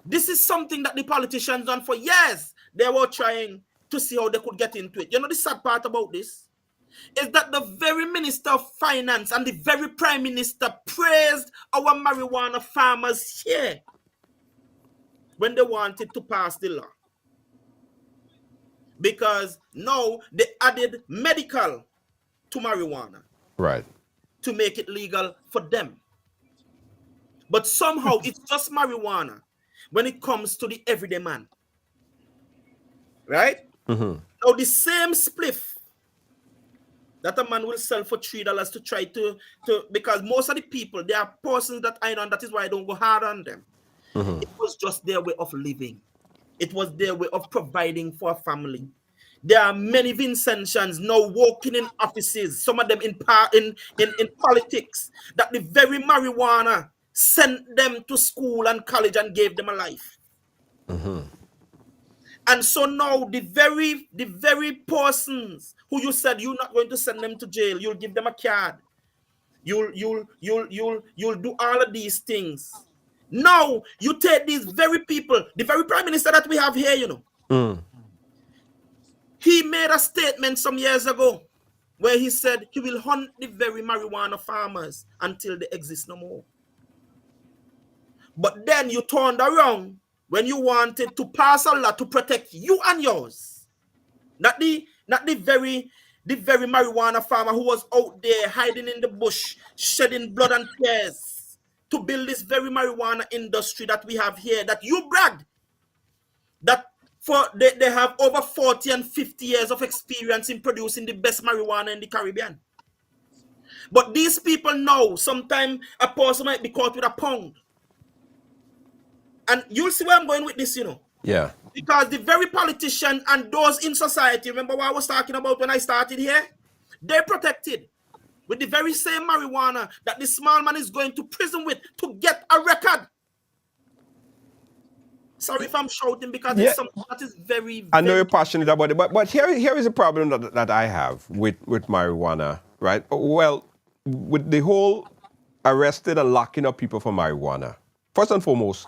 this is something that the politicians done for years. They were trying to see how they could get into it. You know the sad part about this is that the very Minister of Finance and the very Prime Minister praised our marijuana farmers here when they wanted to pass the law. Because now they added medical to marijuana. Right. To make it legal for them. But somehow it's just marijuana when it comes to the everyday man. Right? Now the same spliff that a man will sell for $3 to try to because most of the people, there are persons that I know, and that is why I don't go hard on them. It was just their way of living. It was their way of providing for a family. There are many Vincentians now working in offices, some of them in politics, that the very marijuana sent them to school and college and gave them a life. And so now the very persons who you said you're not going to send them to jail, you'll give them a card, you'll do all of these things. Now you take these very people, the very Prime Minister that we have here, you know, he made a statement some years ago where he said he will hunt the very marijuana farmers until they exist no more. But then you turned around when you wanted to pass a law to protect you and yours. Not the very marijuana farmer who was out there hiding in the bush, shedding blood and tears to build this very marijuana industry that we have here, that you bragged that they have over 40 and 50 years of experience in producing the best marijuana in the Caribbean. But these people know sometimes a person might be caught with a pound. And you'll see where I'm going with this, you know. Yeah. Because the very politician and those in society, remember what I was talking about when I started here? They're protected with the very same marijuana that the small man is going to prison with to get a record. Sorry if I'm shouting because it's something that is very I know you're passionate about it, but here is a problem that I have with marijuana, right? Well, with the whole arrested and locking up people for marijuana. First and foremost,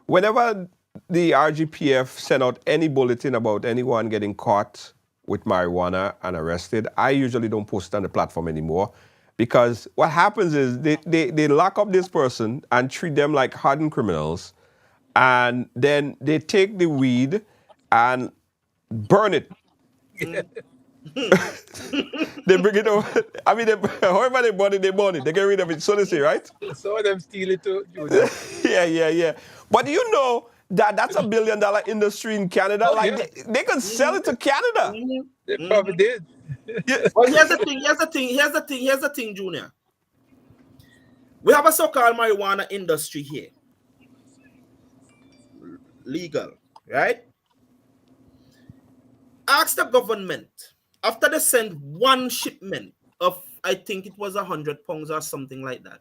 whenever the RGPF send out any bulletin about anyone getting caught with marijuana and arrested, I usually don't post it on the platform anymore, because what happens is they lock up this person and treat them like hardened criminals, and then they take the weed and burn it. They bring it over. I mean, however they burn it, they get rid of it. So they say, right? Some of them steal it too. Yeah. But do you know that that's $1 billion industry in Canada? Oh, like they could sell it to Canada. They probably did. Well, here's the thing, Junior. We have a so-called marijuana industry here. Legal, right? Ask the government, after they send one shipment of, I think it was 100 pounds or something like that.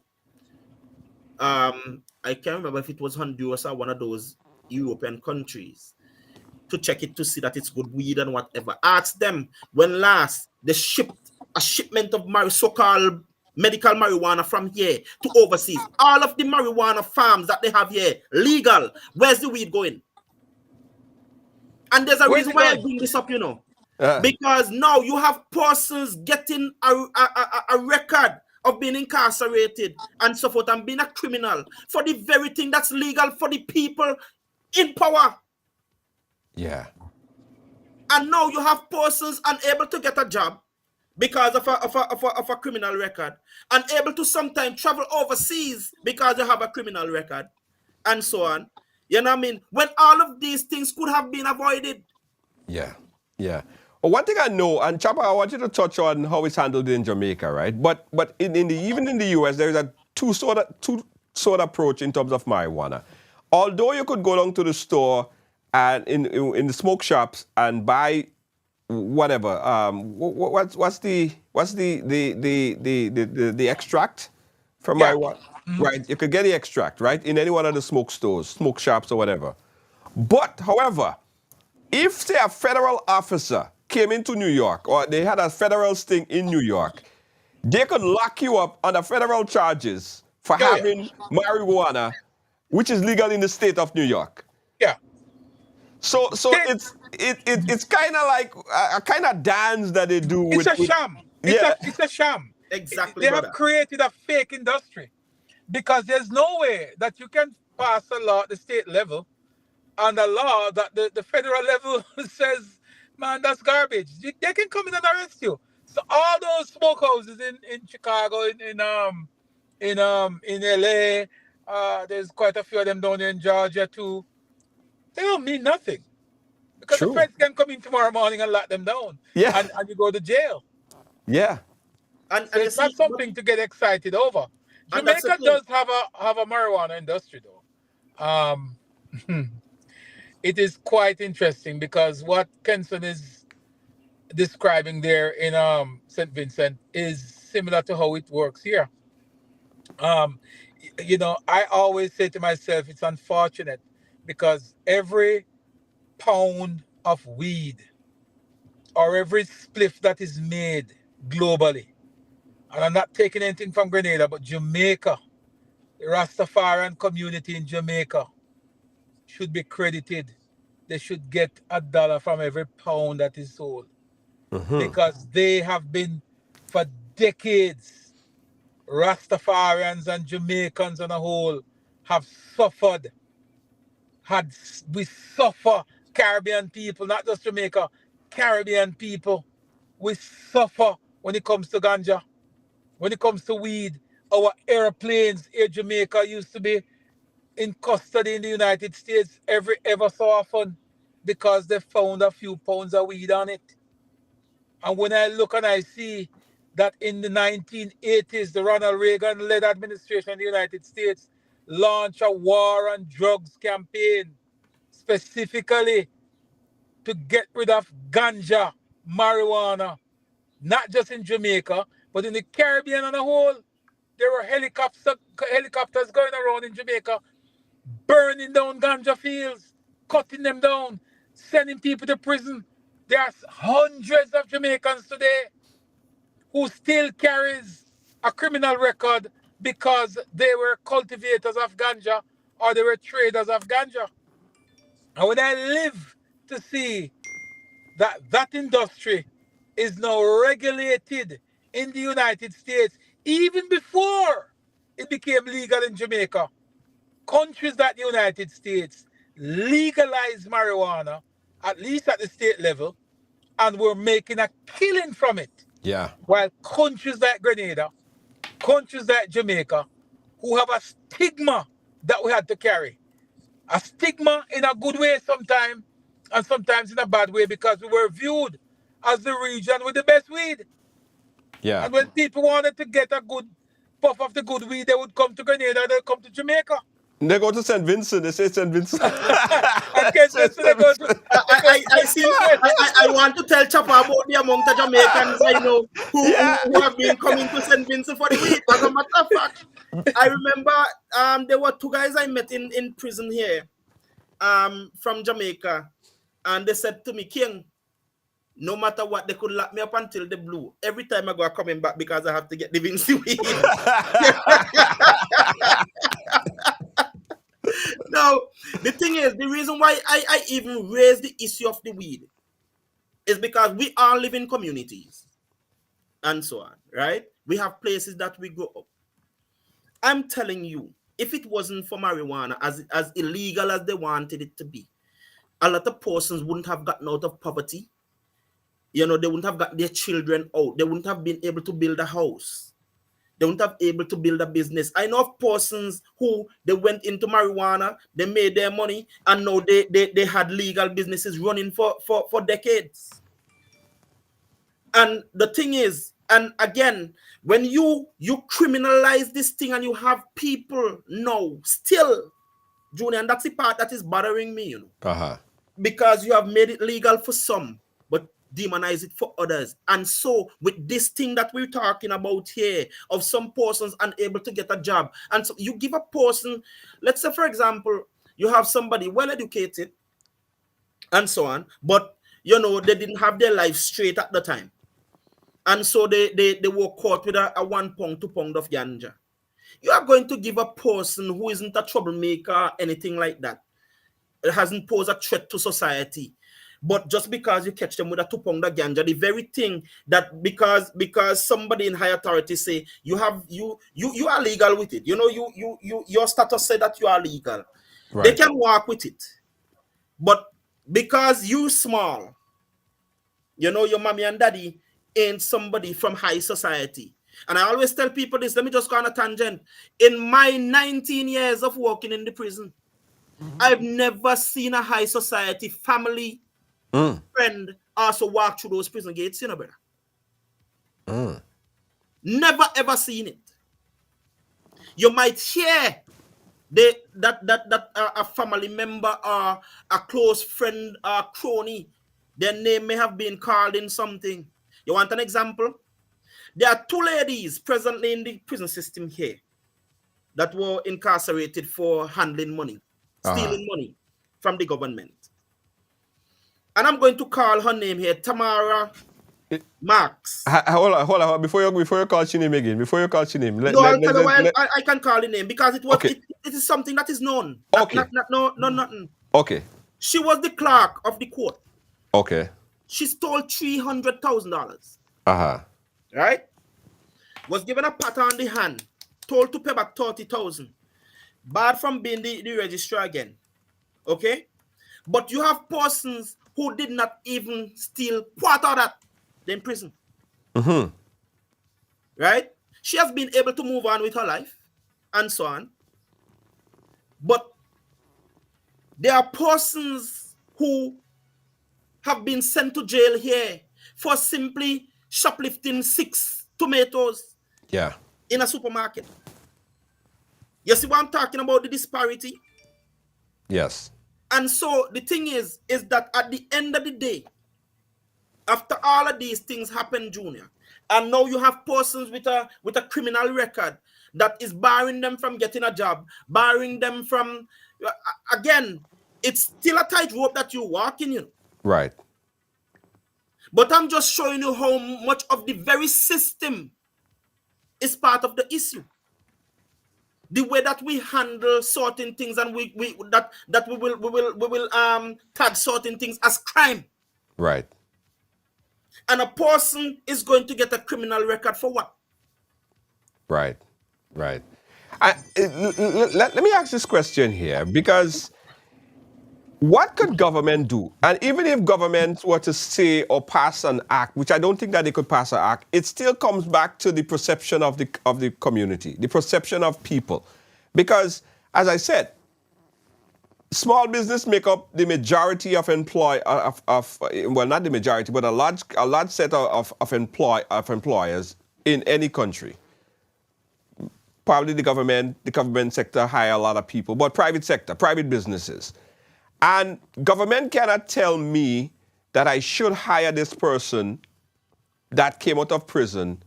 I can't remember if it was Honduras or one of those European countries, to check it to see that it's good weed and whatever. Ask them when last they shipped a shipment of so-called medical marijuana from here to overseas. All of the marijuana farms that they have here, legal. Where's the weed going? And there's a reason why I bring this up, you know. Because now you have persons getting a record of being incarcerated and so forth and being a criminal for the very thing that's legal for the people in power. Yeah. And now you have persons unable to get a job because of a criminal record, unable to sometimes travel overseas because they have a criminal record, and so on. You know what I mean? When all of these things could have been avoided. Yeah. But one thing I know, and Choppa, I want you to touch on how it's handled in Jamaica, right? But even in the US, there is a two sort approach in terms of marijuana. Although you could go down to the store and in the smoke shops and buy whatever, what's the extract from marijuana? Right, you could get the extract, right, in any one of the smoke stores, smoke shops, or whatever. But, however, if, say, a federal officer came into New York, or they had a federal sting in New York, they could lock you up under federal charges for having marijuana, which is legal in the state of New York. Yeah. So it's kind of like a kind of dance that they do. It's a sham. It's a sham. Exactly. They have created a fake industry because there's no way that you can pass a law at the state level and a law that the federal level says, man, that's garbage. They can come in and arrest you. So all those smoke houses in Chicago, in LA, there's quite a few of them down there in Georgia too. They don't mean nothing. Because the feds can come in tomorrow morning and lock them down. Yeah. And you go to jail. Yeah. And so it's not something to get excited over. Jamaica does have a marijuana industry though. It is quite interesting because what Kenson is describing there in St. Vincent is similar to how it works here. I always say to myself, it's unfortunate because every pound of weed or every spliff that is made globally, and I'm not taking anything from Grenada, but Jamaica, the Rastafarian community in Jamaica should be credited. They should get $1 from every pound that is sold. Because they have been, for decades, Rastafarians and Jamaicans on a whole have suffered. We suffer, Caribbean people, not just Jamaica, Caribbean people. We suffer when it comes to ganja, when it comes to weed. Our airplanes, Air Jamaica, used to be in custody in the United States ever so often because they found a few pounds of weed on it. And when I look and I see that in the 1980s, the Ronald Reagan-led administration in the United States launched a war on drugs campaign specifically to get rid of ganja, marijuana, not just in Jamaica, but in the Caribbean on a whole. There were helicopters going around in Jamaica, burning down ganja fields, cutting them down, sending people to prison. There are hundreds of Jamaicans today who still carries a criminal record because they were cultivators of ganja or they were traders of ganja. And when I live to see that industry is now regulated in the United States, even before it became legal in Jamaica, countries like the United States legalized marijuana, at least at the state level, and we're making a killing from it. Yeah. While countries like Grenada, countries like Jamaica, who have a stigma that we had to carry, a stigma in a good way sometimes, and sometimes in a bad way because we were viewed as the region with the best weed. Yeah. And when people wanted to get a good puff of the good weed, they would come to Grenada, they'd come to Jamaica. They go to St. Vincent. They say St. Vincent. I want to tell Choppa about the amount of Jamaicans I know who have been coming to St. Vincent for the week. As a matter of fact, I remember there were two guys I met in prison here from Jamaica, and they said to me, King, no matter what, they could lock me up until the blue. Every time I go, I'm coming back because I have to get the Vinci weed. Now, the thing is, the reason why I even raise the issue of the weed is because we all live in communities and so on, right? We have places that we grow up. I'm telling you, if it wasn't for marijuana, as illegal as they wanted it to be, a lot of persons wouldn't have gotten out of poverty. They wouldn't have got their children out. They wouldn't have been able to build a house. They wouldn't have been able to build a business. I know of persons who they went into marijuana, they made their money, and now they had legal businesses running for decades. And the thing is, and again, when you criminalize this thing and you have people now still, Junior, and that's the part that is bothering me, you know. Because you have made it legal for some, but demonize it for others. And so with this thing that we're talking about here, of some persons unable to get a job, and so you give a person, let's say for example, you have somebody well educated and so on, but you know they didn't have their life straight at the time. And so they were caught with a 1 pound, 2 pound of ganja. You are going to give a person who isn't a troublemaker, anything like that, it hasn't posed a threat to society, but just because you catch them with a 2 pound of ganja, the very thing that because somebody in high authority say you are legal with it, you know, your status said that you are legal, right. They can walk with it, but because you small, you know, your mommy and daddy ain't somebody from high society. And I always tell people this, let me just go on a tangent. In my 19 years of working in the prison, I've never seen a high society family friend also walk through those prison gates, you know, brother. Never ever seen it. You might hear that a family member or a close friend or crony, their name may have been called in something. You want an example? There are 2 ladies presently in the prison system here that were incarcerated for handling money, stealing money from the government. And I'm going to call her name here, Tamara Marks. Hold on. Before you call she name again, I'll tell you why I can call the name, because it was it is something that is known. Nothing. Okay. She was the clerk of the court. Okay. She stole $300,000. Right? Was given a pat on the hand, told to pay back 30,000. Barred from being the registrar again. Okay? But you have persons who did not even steal quarter of that. They're in prison. Right? She has been able to move on with her life and so on. But there are persons who have been sent to jail here for simply shoplifting 6 tomatoes in a supermarket. You see what I'm talking about, the disparity? Yes. And so the thing is that at the end of the day, after all of these things happen, Junior, and now you have persons with a criminal record that is barring them from getting a job, barring them from, again, it's still a tightrope that you're walking in. Right. But I'm just showing you how much of the very system is part of the issue. The way that we handle certain things, and we will tag certain things as crime. Right. And a person is going to get a criminal record for what? Right. Let me ask this question here, because what could government do? And even if government were to say or pass an act, which I don't think that they could pass an act, it still comes back to the perception of the community, the perception of people. Because, as I said, small business make up the majority of well, not the majority, but a large set of employers in any country. Probably the government sector hire a lot of people, but private businesses. And government cannot tell me that I should hire this person that came out of prison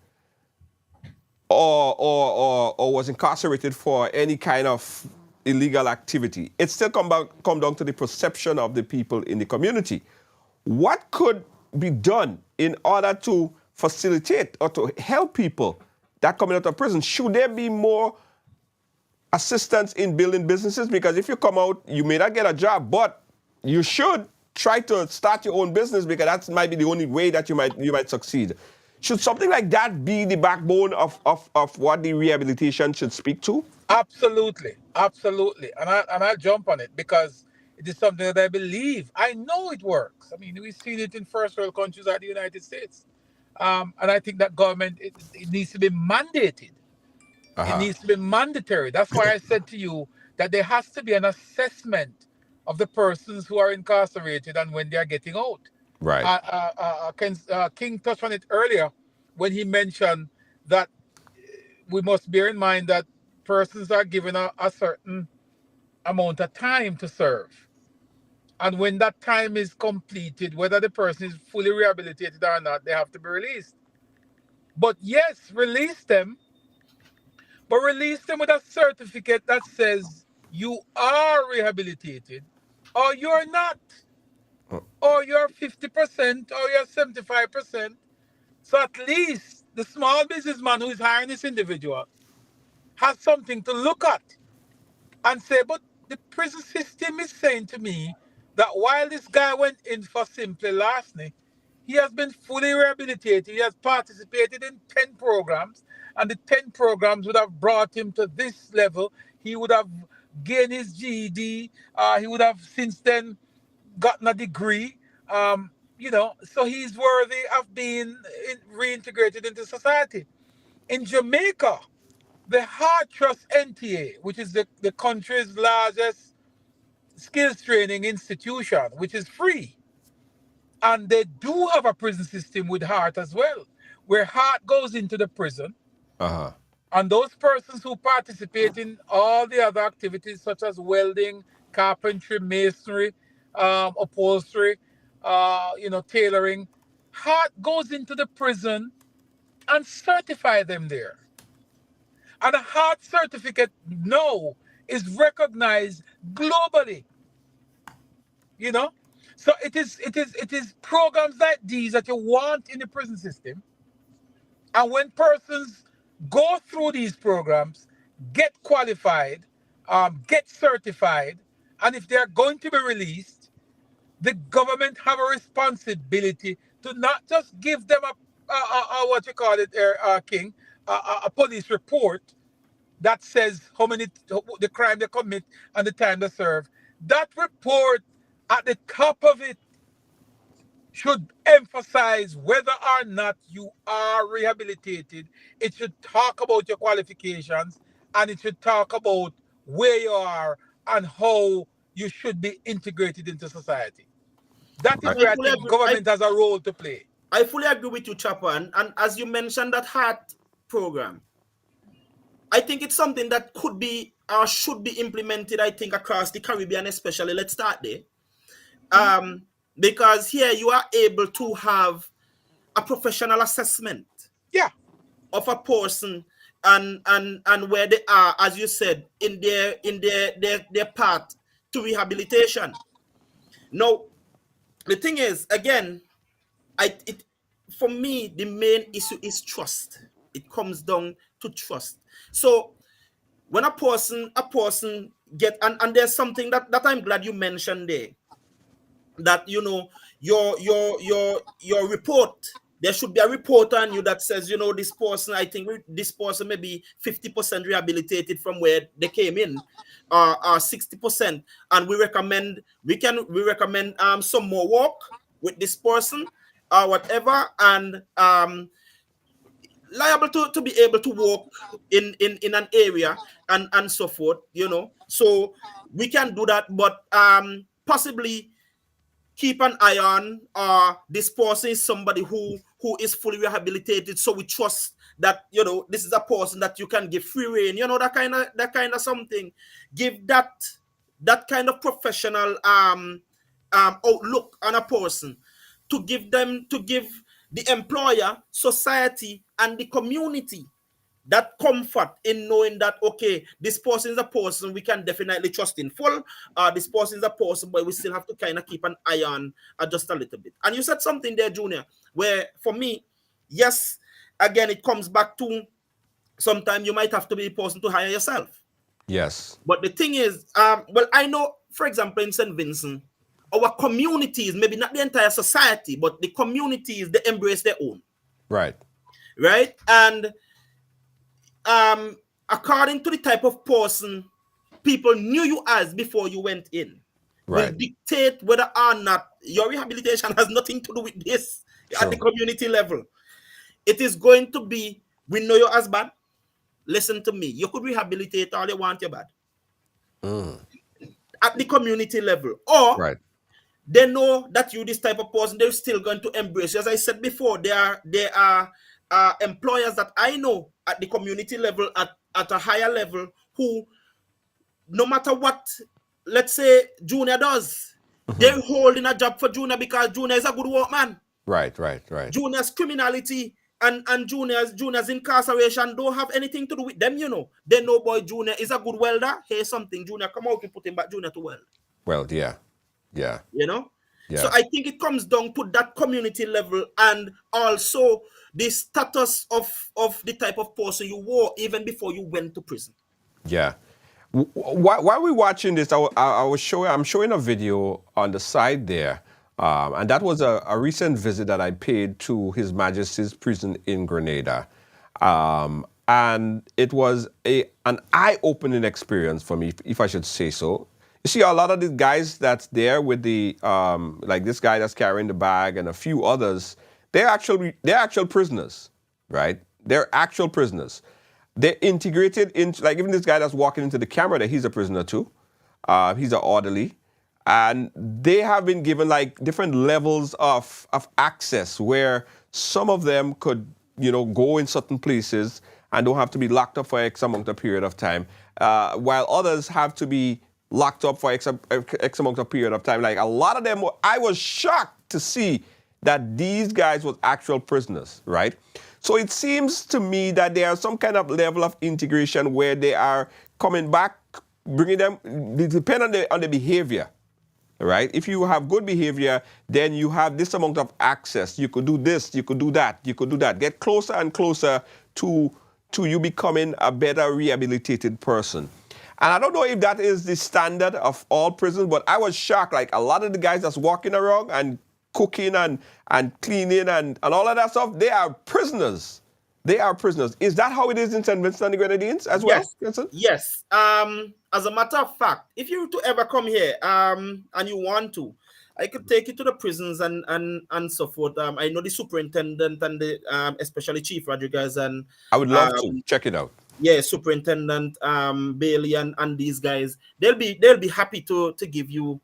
or was incarcerated for any kind of illegal activity. It still come down to the perception of the people in the community. What could be done in order to facilitate or to help people that coming out of prison? Should there be more assistance in building businesses? Because if you come out, you may not get a job, but you should try to start your own business, because that might be the only way that you might succeed. Should something like that be the backbone of what the rehabilitation should speak to? Absolutely. And I'll jump on it, because it is something that I believe. I know it works. I mean, we've seen it in first world countries like the United States. And I think that government, it needs to be mandated. It needs to be mandatory. That's why I said to you that there has to be an assessment of the persons who are incarcerated and when they are getting out. Right. King touched on it earlier when he mentioned that we must bear in mind that persons are given a certain amount of time to serve. And when that time is completed, whether the person is fully rehabilitated or not, they have to be released. But yes, release them, but release them with a certificate that says you are rehabilitated or you're not, or you're 50% or you're 75%. So at least the small businessman who is hiring this individual has something to look at and say, but the prison system is saying to me that while this guy went in for simply larceny, he has been fully rehabilitated. He has participated in 10 programs, and the 10 programs would have brought him to this level. He would have gained his GED. He would have since then gotten a degree. So he's worthy of being reintegrated into society. In Jamaica, the Heart Trust NTA, which is the country's largest skills training institution, which is free. And they do have a prison system with Heart as well, where Heart goes into the prison. Uh-huh. And those persons who participate in all the other activities, such as welding, carpentry, masonry, upholstery, tailoring, Heart goes into the prison and certify them there. And a Heart certificate now is recognized globally. So it is programs like these that you want in the prison system. And when persons go through these programs, get qualified, get certified, and if they're going to be released, the government have a responsibility to not just give them a what you call it, King, a police report that says how many the crime they commit and the time they serve. That report at the top of it should emphasize whether or not you are rehabilitated. It should talk about your qualifications, and it should talk about where you are and how you should be integrated into society. That is I where I fully think agree. government has a role to play. I fully agree with you, Choppa. And as you mentioned, that Heart program, I think it's something that could be or should be implemented, I think, across the Caribbean, especially. Let's start there. Because here you are able to have a professional assessment Yeah. of a person and where they are, as you said, in their path to rehabilitation. Now, the thing is, again, for me, the main issue is trust. It comes down to trust. So when a person get and there's something that I'm glad you mentioned there, that your report, there should be a report on you that says, this person, I think this person may be 50% rehabilitated from where they came in, or 60%, and we recommend some more work with this person or whatever, and liable to be able to work in an area and so forth, so we can do that. But possibly keep an eye on this person is somebody who is fully rehabilitated, so we trust that this is a person that you can give free rein, that kind of something. Give that kind of professional outlook on a person, to give the employer, society, and the community that comfort in knowing that, okay, this person is a person we can definitely trust in full. This person is a person, but we still have to kind of keep an eye on just a little bit. And you said something there, Junior, where for me, yes, again, it comes back to sometimes you might have to be the person to hire yourself. Yes. But the thing is, I know, for example, in St. Vincent, our communities, maybe not the entire society, but the communities, they embrace their own. Right. Right? And according to the type of person people knew you as before you went in, will dictate whether or not your rehabilitation has nothing to do with this. True. At the community level. It is going to be, we know you as bad. Listen to me. You could rehabilitate all you want, you're bad. At the community level. Or they know that you this type of person, they're still going to embrace you. As I said before, there are employers that I know at the community level, at a higher level, who, no matter what, let's say, Junior does, they're holding a job for Junior because Junior is a good workman. Right. Junior's criminality and Junior's incarceration don't have anything to do with them, you know. They know, boy, Junior is a good welder. Here's something, Junior, come out, we put him back, Junior, to weld. Well, yeah. You know? Yeah. So I think it comes down to that community level, and also the status of the type of person you were even before you went to prison. Yeah. While we're watching this, I'm showing a video on the side there, and that was a recent visit that I paid to His Majesty's prison in Grenada, and it was an eye-opening experience for me, if I should say so. You see, a lot of the guys that's there with the like this guy that's carrying the bag and a few others, they're actual prisoners, right? They're actual prisoners. They're integrated into, like, even this guy that's walking into the camera there, he's a prisoner too. He's an orderly. And they have been given like different levels of access where some of them could, you know, go in certain places and don't have to be locked up for X amount of period of time, while others have to be locked up for X amount of period of time. Like a lot of them, I was shocked to see that these guys were actual prisoners, right? So it seems to me that there is some kind of level of integration where they are coming back, bringing them, depend on the behavior, right? If you have good behavior, then you have this amount of access. You could do this, you could do that, you could do that. Get closer and closer to you becoming a better rehabilitated person. And I don't know if that is the standard of all prisons, but I was shocked. Like a lot of the guys that's walking around and cooking and cleaning and all of that stuff, they are prisoners. They are prisoners. Is that how it is in St. Vincent and the Grenadines as well? Yes. Yes. As a matter of fact, if you were to ever come here and you want to, I could take you to the prisons and so forth. I know the superintendent and the especially Chief Rodriguez, and I would love to check it out. Yeah, Superintendent Bailey and these guys, they'll be happy to give you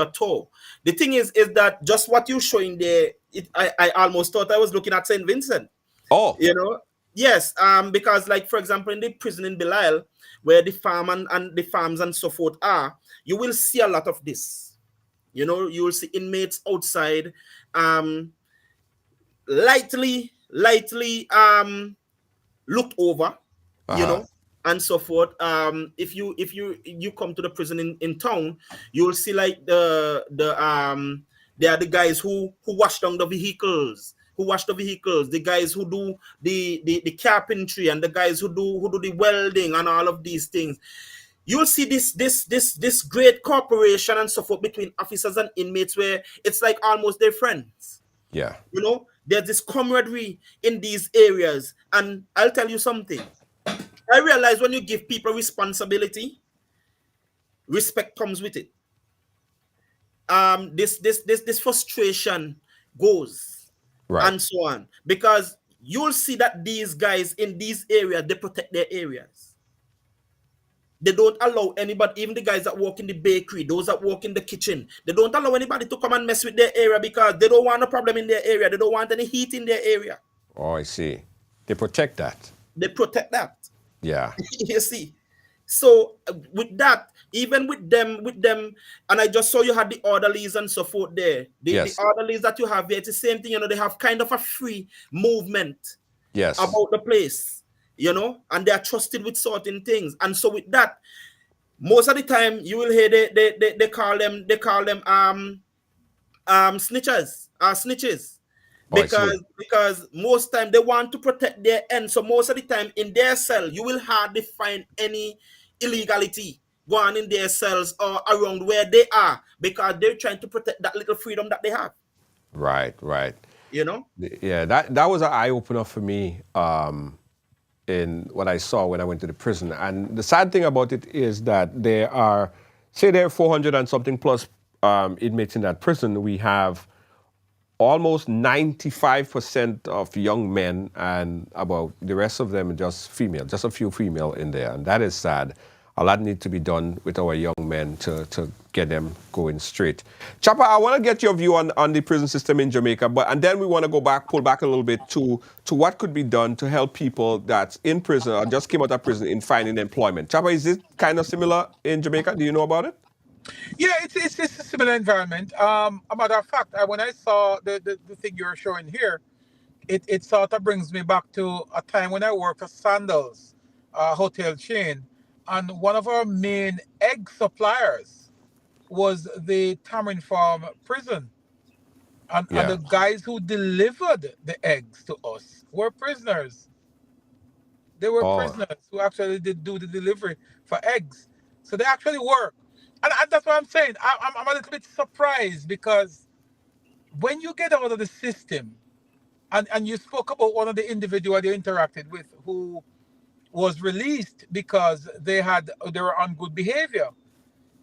a tour. The thing is that just what you're showing there, I almost thought I was looking at St. Vincent. Oh, you know, yes. Because like for example in the prison in Belial, where the farm and the farms and so forth are, you will see a lot of this. You know, you will see inmates outside, lightly looked over. You know, and so forth. If you come to the prison in town, you will see like they are the guys who wash down the vehicles, the guys who do the carpentry, and the guys who do the welding and all of these things. You'll see this great cooperation and so forth between officers and inmates, where it's like almost their friends. Yeah. You know, there's this camaraderie in these areas, and I'll tell you something. I realize when you give people responsibility, respect comes with it. This frustration goes, right, and so on, because you'll see that these guys in these areas, they protect their areas. They don't allow anybody, even the guys that work in the bakery, those that work in the kitchen, they don't allow anybody to come and mess with their area because they don't want a problem in their area. They don't want any heat in their area. Oh, I see. They protect that. They protect that. Yeah. You see, so with that, even with them, and I just saw you had the orderlies and so forth there. The orderlies that you have there, it's the same thing. You know, they have kind of a free movement. Yes. About the place. You know, and they are trusted with certain things, and so with that, most of the time you will hear they call them snitches. Because most time they want to protect their end. So most of the time in their cell, you will hardly find any illegality going on in their cells or around where they are, because they're trying to protect that little freedom that they have. Right. You know? Yeah, that was an eye-opener for me in what I saw when I went to the prison. And the sad thing about it is that there are 400 and something plus inmates in that prison. We have almost 95% of young men, and about the rest of them just female, just a few female in there, and that is sad. a lot needs to be done with our young men to get them going straight. Choppa, I want to get your view on the prison system in Jamaica, and then we want to pull back a little bit to what could be done to help people that's in prison or just came out of prison in finding employment. Choppa, is it kind of similar in Jamaica? Do you know about it? Yeah, it's a similar environment. A matter of fact, when I saw the thing you're showing here, it sort of brings me back to a time when I worked for Sandals, hotel chain, and one of our main egg suppliers was the Tamarind Farm prison. And the guys who delivered the eggs to us were prisoners. They were prisoners who actually did do the delivery for eggs. So they actually work. And that's what I'm saying. I'm a little bit surprised because when you get out of the system, and you spoke about one of the individuals you interacted with who was released because they were on good behavior.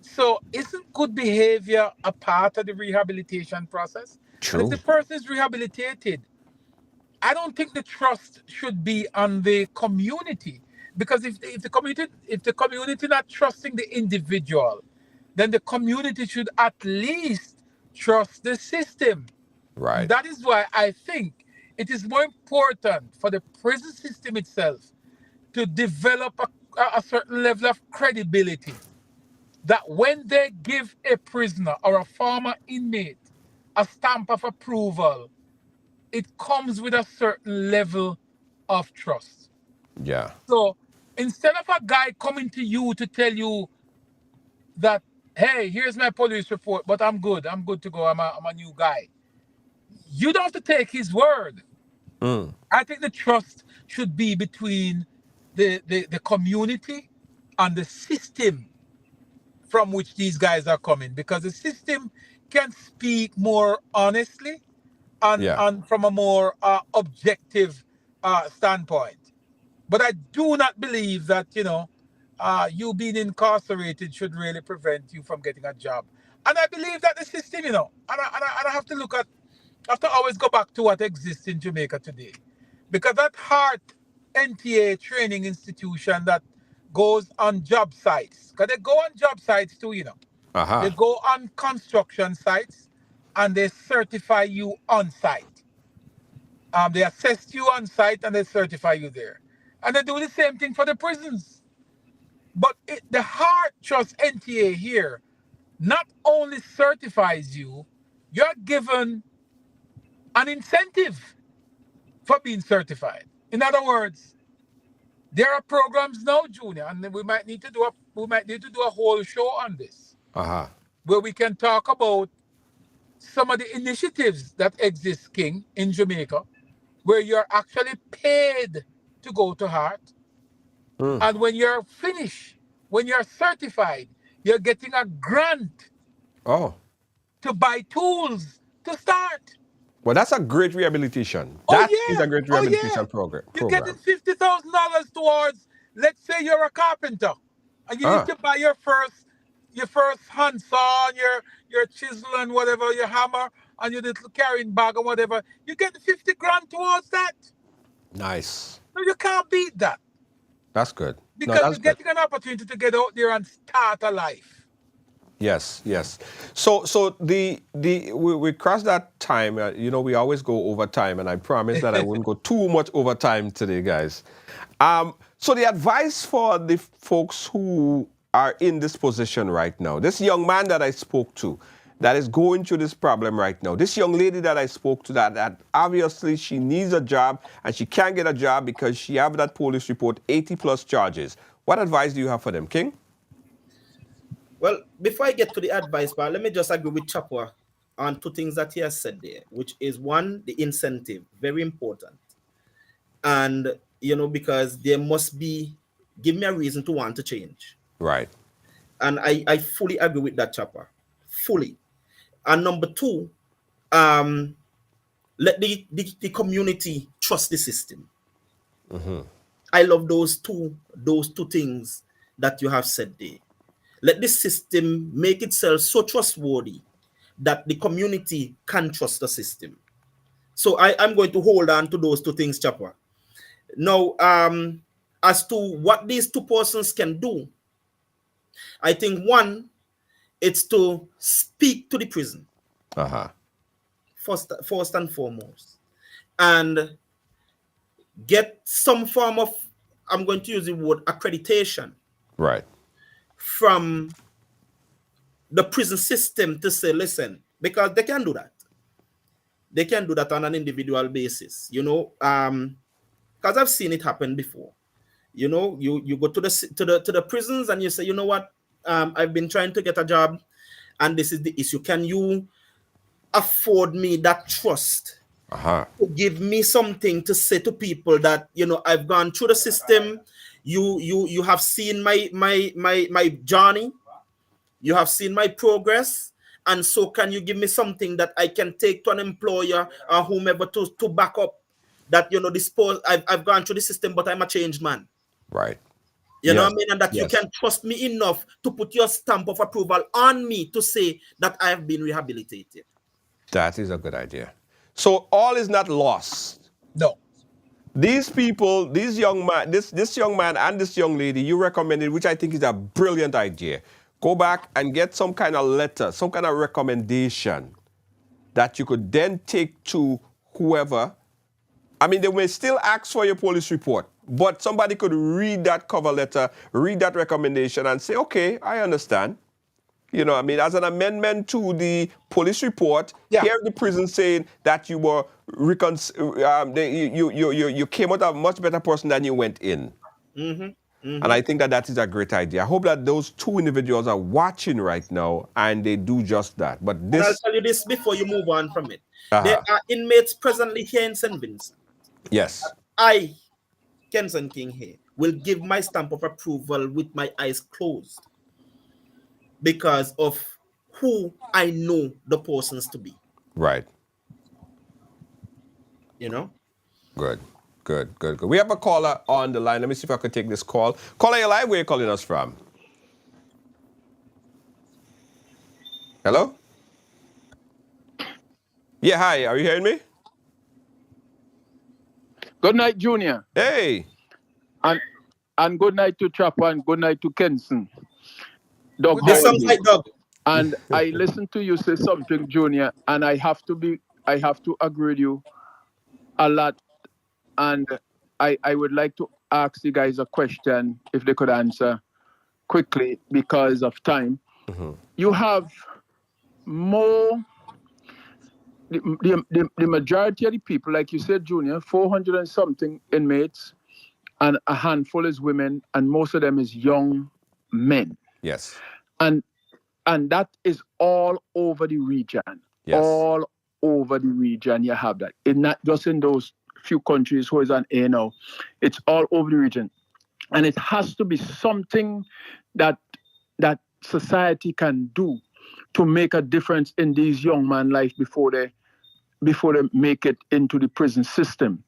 So isn't good behavior a part of the rehabilitation process? True. And if the person is rehabilitated, I don't think the trust should be on the community, because if the community not trusting the individual, then the community should at least trust the system. Right. And that is why I think it is more important for the prison system itself to develop a certain level of credibility, that when they give a prisoner or a former inmate a stamp of approval, it comes with a certain level of trust. Yeah. So instead of a guy coming to you to tell you that, hey, here's my police report, but I'm good to go, I'm a new guy, you don't have to take his word. I think the trust should be between the community and the system from which these guys are coming, because the system can speak more honestly and from a more objective standpoint. But I do not believe that, you being incarcerated should really prevent you from getting a job. And I believe that the system, and I have to always go back to what exists in Jamaica today. Because that Heart NTA training institution that goes on job sites, because they go on job sites too, They go on construction sites and they certify you on site. They assess you on site and they certify you there. And they do the same thing for the prisons. But the Heart Trust NTA here not only certifies you, you're given an incentive for being certified. In other words, there are programs now, Junior, and we might need to do a whole show on this, where we can talk about some of the initiatives that exist, King, in Jamaica, where you're actually paid to go to Heart. And when you're finished, when you're certified, you're getting a grant to buy tools to start. Well, that's a great rehabilitation. That is a great rehabilitation program. You're getting $50,000 towards, let's say you're a carpenter and you need to buy your first handsaw and your chisel and whatever, your hammer and your little carrying bag or whatever. You get 50 grand towards that. Nice. No, you can't beat that. That's good. Because you're getting an opportunity to get out there and start a life. Yes. So we crossed that time. We always go over time, and I promise that I wouldn't go too much over time today, guys. So the advice for the folks who are in this position right now, this young man that I spoke to, that is going through this problem right now, this young lady that I spoke to, that obviously she needs a job and she can't get a job because she have that police report, 80 plus charges. What advice do you have for them, King? Well, before I get to the advice part, let me just agree with Choppa on two things that he has said there, which is one, the incentive, very important. And, because there must be, give me a reason to want to change. Right. And I fully agree with that, Choppa. Fully. And number two, let the community trust the system. I love those two things that you have said there. Let the system make itself so trustworthy that the community can trust the system. So I'm going to hold on to those two things, Choppa. Now, as to what these two persons can do, I think one, it's to speak to the prison. First and foremost. And get some form of, I'm going to use the word accreditation. Right. From the prison system to say, listen, because they can do that. They can do that on an individual basis, because I've seen it happen before. You go to the prisons and you say, you know what, I've been trying to get a job, and this is the issue. Can you afford me that trust to give me something to say to people that I've gone through the system. You have seen my journey. You have seen my progress. And so can you give me something that I can take to an employer or whomever to back up that, I've gone through the system, but I'm a changed man. Right. You know what I mean? And that you can trust me enough to put your stamp of approval on me to say that I have been rehabilitated. That is a good idea. So all is not lost. No. These people, this young man and this young lady you recommended, which I think is a brilliant idea. Go back and get some kind of letter, some kind of recommendation that you could then take to whoever. I mean, they may still ask for your police report, but somebody could read that cover letter, read that recommendation and say, okay, I understand. As an amendment to the police report, here the prison saying that you were you came out a much better person than you went in. And I think that is a great idea. I hope that those two individuals are watching right now and they do just that. But this, and I'll tell you this before you move on from it. There are inmates presently here in St. Vincent. Yes. I, Kenson King here, will give my stamp of approval with my eyes closed because of who I know the persons to be. Right. Good. We have a caller on the line. Let me see if I can take this call. Caller, you're live. Where are you calling us from? Hello? Yeah, hi. Are you hearing me? Good night, Junior. Hey. And good night to Choppa and good night to Kenson. Doug, this sounds like Doug. And I listened to you say something, Junior, and I have to agree with you a lot. And I would like to ask you guys a question, if they could answer quickly because of time. You have more, the majority of the people, like you said, Junior, 400 and something inmates, and a handful is women, and most of them is young men. Yes. And that is all over the region. Yes. All over the region, you have that. It's not just in those few countries who is on air now. It's all over the region. And it has to be something that society can do to make a difference in these young men's life before they make it into the prison system.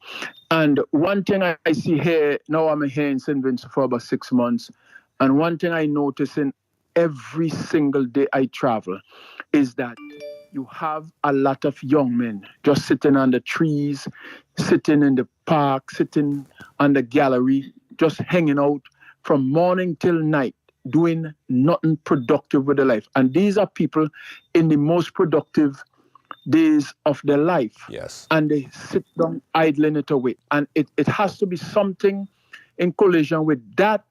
And one thing I see here, now I'm here in St. Vincent for about 6 months, and one thing I notice in every single day I travel is that you have a lot of young men just sitting on the trees, sitting in the park, sitting on the gallery, just hanging out from morning till night, doing nothing productive with their life. And these are people in the most productive days of their life. Yes. And they sit down idling it away. And it has to be something in collision with that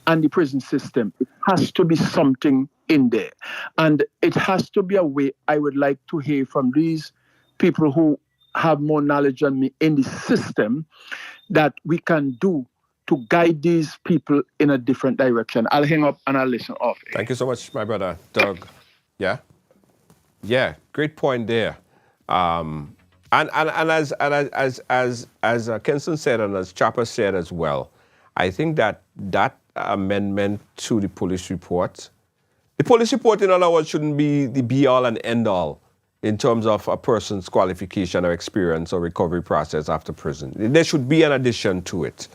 and the prison system. It has to be something in there. And it has to be a way I would like to hear from these people who have more knowledge than me in the system that we can do to guide these people in a different direction. I'll hang up and I'll listen off. Thank you so much, my brother, Doug. Yeah? Yeah, great point there. And as Kenson said and as Choppa said as well, I think that amendment to the police report, in other words, shouldn't be the be-all and end-all in terms of a person's qualification or experience or recovery process after prison. There should be an addition to it.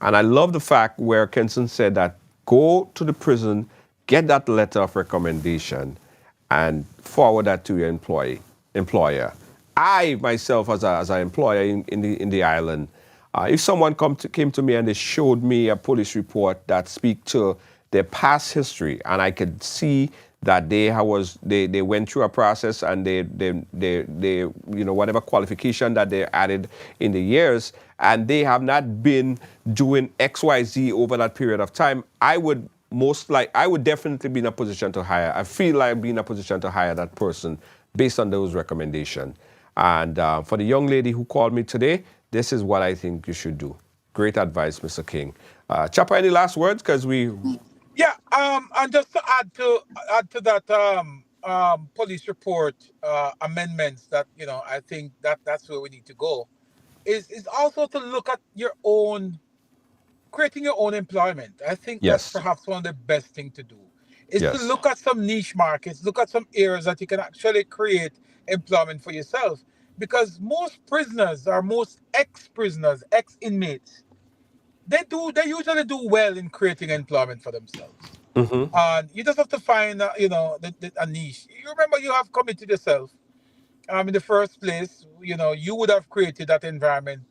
And I love the fact where Kenson said that go to the prison, get that letter of recommendation, and forward that to your employer. I myself, as an employer in the island, if someone came to me and they showed me a police report that speak to their past history, and I could see that they went through a process, and they whatever qualification that they added in the years, and they have not been doing XYZ over that period of time, I would definitely be in a position to hire. I feel like I'd be in a position to hire that person based on those recommendations. And for the young lady who called me today, this is what I think you should do. Great advice, Mr. King. Choppa, any last words? Because Yeah, and just to add to that police report amendments that I think that's where we need to go, is also to look at creating your own employment. I think that's perhaps one of the best things to do. Is to look at some niche markets, look at some areas that you can actually create employment for yourself. Because most prisoners or most ex-prisoners, ex-inmates, they usually do well in creating employment for themselves. And you just have to find a niche. You remember, you have committed yourself. In the first place, you would have created that environment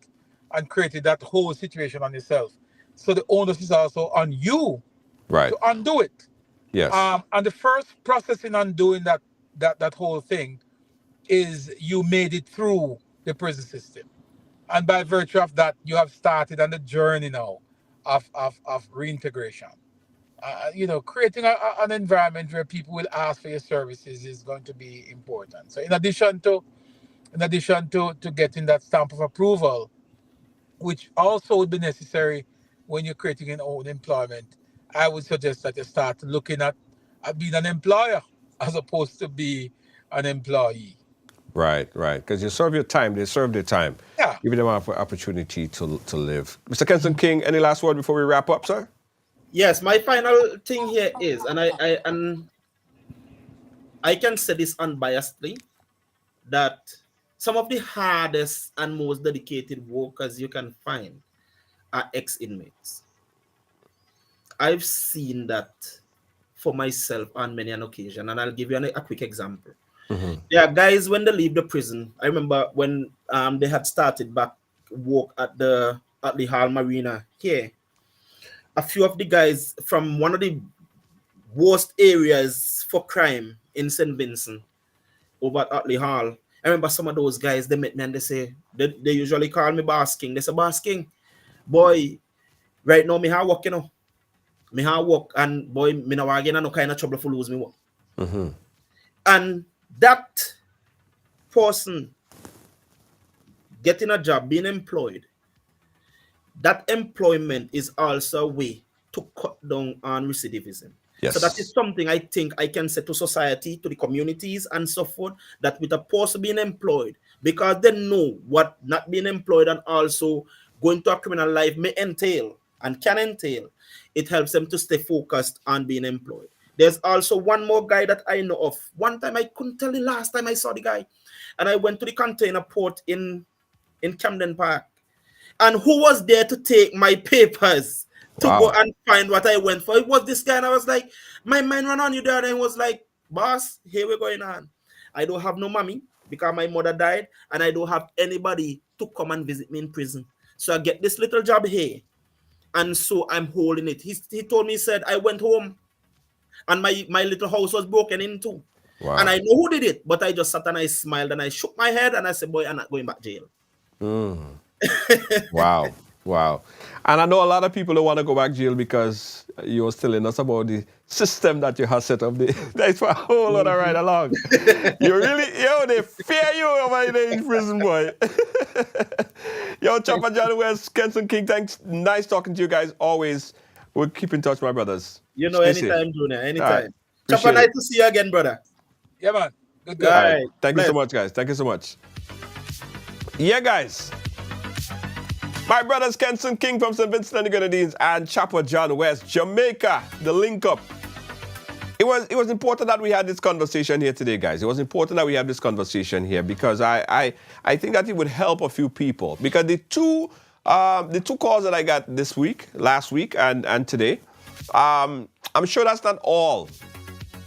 and created that whole situation on yourself. So the onus is also on you to undo it. Yes. And the first process in undoing that whole thing is you made it through the prison system. And by virtue of that, you have started on the journey now of reintegration. Creating an environment where people will ask for your services is going to be important. So in addition to getting that stamp of approval, which also would be necessary when you're creating your own employment, I would suggest that you start looking at being an employer as opposed to be an employee. Right. Because you serve your time, they serve their time. Yeah. Giving them an opportunity to live. Mr. Kenson King, any last word before we wrap up, sir? Yes, my final thing here is, and I can say this unbiasedly, that some of the hardest and most dedicated workers you can find are ex-inmates. I've seen that for myself on many an occasion, and I'll give you a quick example. There are guys, when they leave the prison, I remember when they had started back work at the Hall Marina here, a few of the guys from one of the worst areas for crime in St. Vincent over at Utley Hall. I remember some of those guys, they met me and they say, they usually call me Boss King. They say, Boss King, boy, right now me have work, Me have work, and boy, me now again no kind of trouble for lose me work. And that person getting a job, being employed, that employment is also a way to cut down on recidivism. Yes. So that is something I think I can say to society, to the communities and so forth, that with a person being employed, because they know what not being employed and also going to a criminal life may entail and can entail, it helps them to stay focused on being employed. There's also one more guy that I know of. One time, I couldn't tell the last time I saw the guy, and I went to the container port in Camden Park. And who was there to take my papers to go and find what I went for? It was this guy, and I was like, my mind ran on you there, and he was like, boss, here we're going on. I don't have no mommy because my mother died, and I don't have anybody to come and visit me in prison. So I get this little job here, and so I'm holding it. He told me, he said, I went home, and my little house was broken into. Wow. And I know who did it, but I just sat and I smiled, and I shook my head, and I said, boy, I'm not going back to jail. Wow. And I know a lot of people don't want to go back to jail because you're telling us about the system that you have set up. That's for a whole lot of ride along. You really, they fear you over there in prison, boy. Yo, Choppa, John West, Kenson King, thanks. Nice talking to you guys always. We'll keep in touch, my brothers. Anytime, Junior, anytime. Right. Choppa, nice to see you again, brother. Yeah, man. Good. Right. Thank you so much, guys. Thank you so much. Yeah, guys. My brothers Kenson King from St. Vincent and the Grenadines and Choppa John West, Jamaica, the link up. It was important that we had this conversation here today, guys. It was important that we have this conversation here because I think that it would help a few people. Because the two calls that I got last week and today, I'm sure that's not all.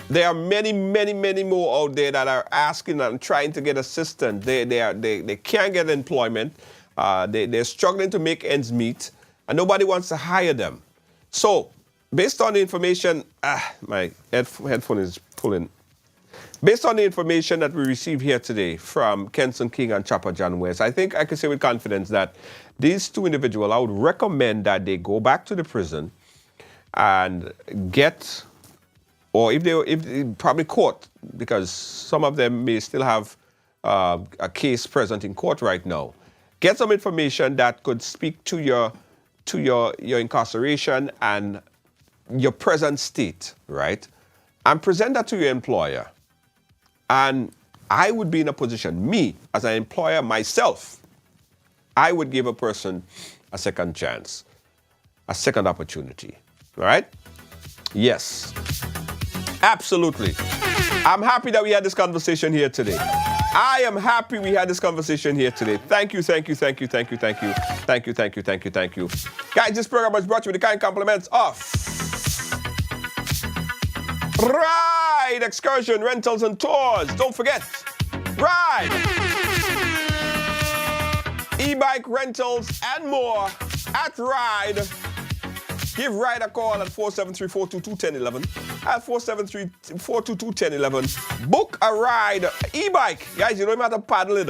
There are many, many, many more out there that are asking and trying to get assistance. They can't get employment. They're struggling to make ends meet, and nobody wants to hire them. So based on the information, my headphone is pulling. Based on the information that we received here today from Kenson King and Choppa John West, I think I can say with confidence that these two individuals, I would recommend that they go back to the prison and get, or if probably court, because some of them may still have a case present in court right now. Get some information that could speak to your incarceration and your present state, right? And present that to your employer. And I would be in a position, me as an employer myself, I would give a person a second chance, a second opportunity, right? Yes, absolutely. I'm happy that we had this conversation here today. I am happy we had this conversation here today. Thank you, thank you, thank you, thank you, thank you, thank you, thank you, thank you, thank you. Guys, this program was brought to you with the kind compliments of Ride Excursion, Rentals and Tours. Don't forget, Ride, e-bike rentals and more at Ride. Give Ride a call at 473-422-1011. At 473-422-1011. Book a ride, e-bike. Guys, you don't even have to paddle it.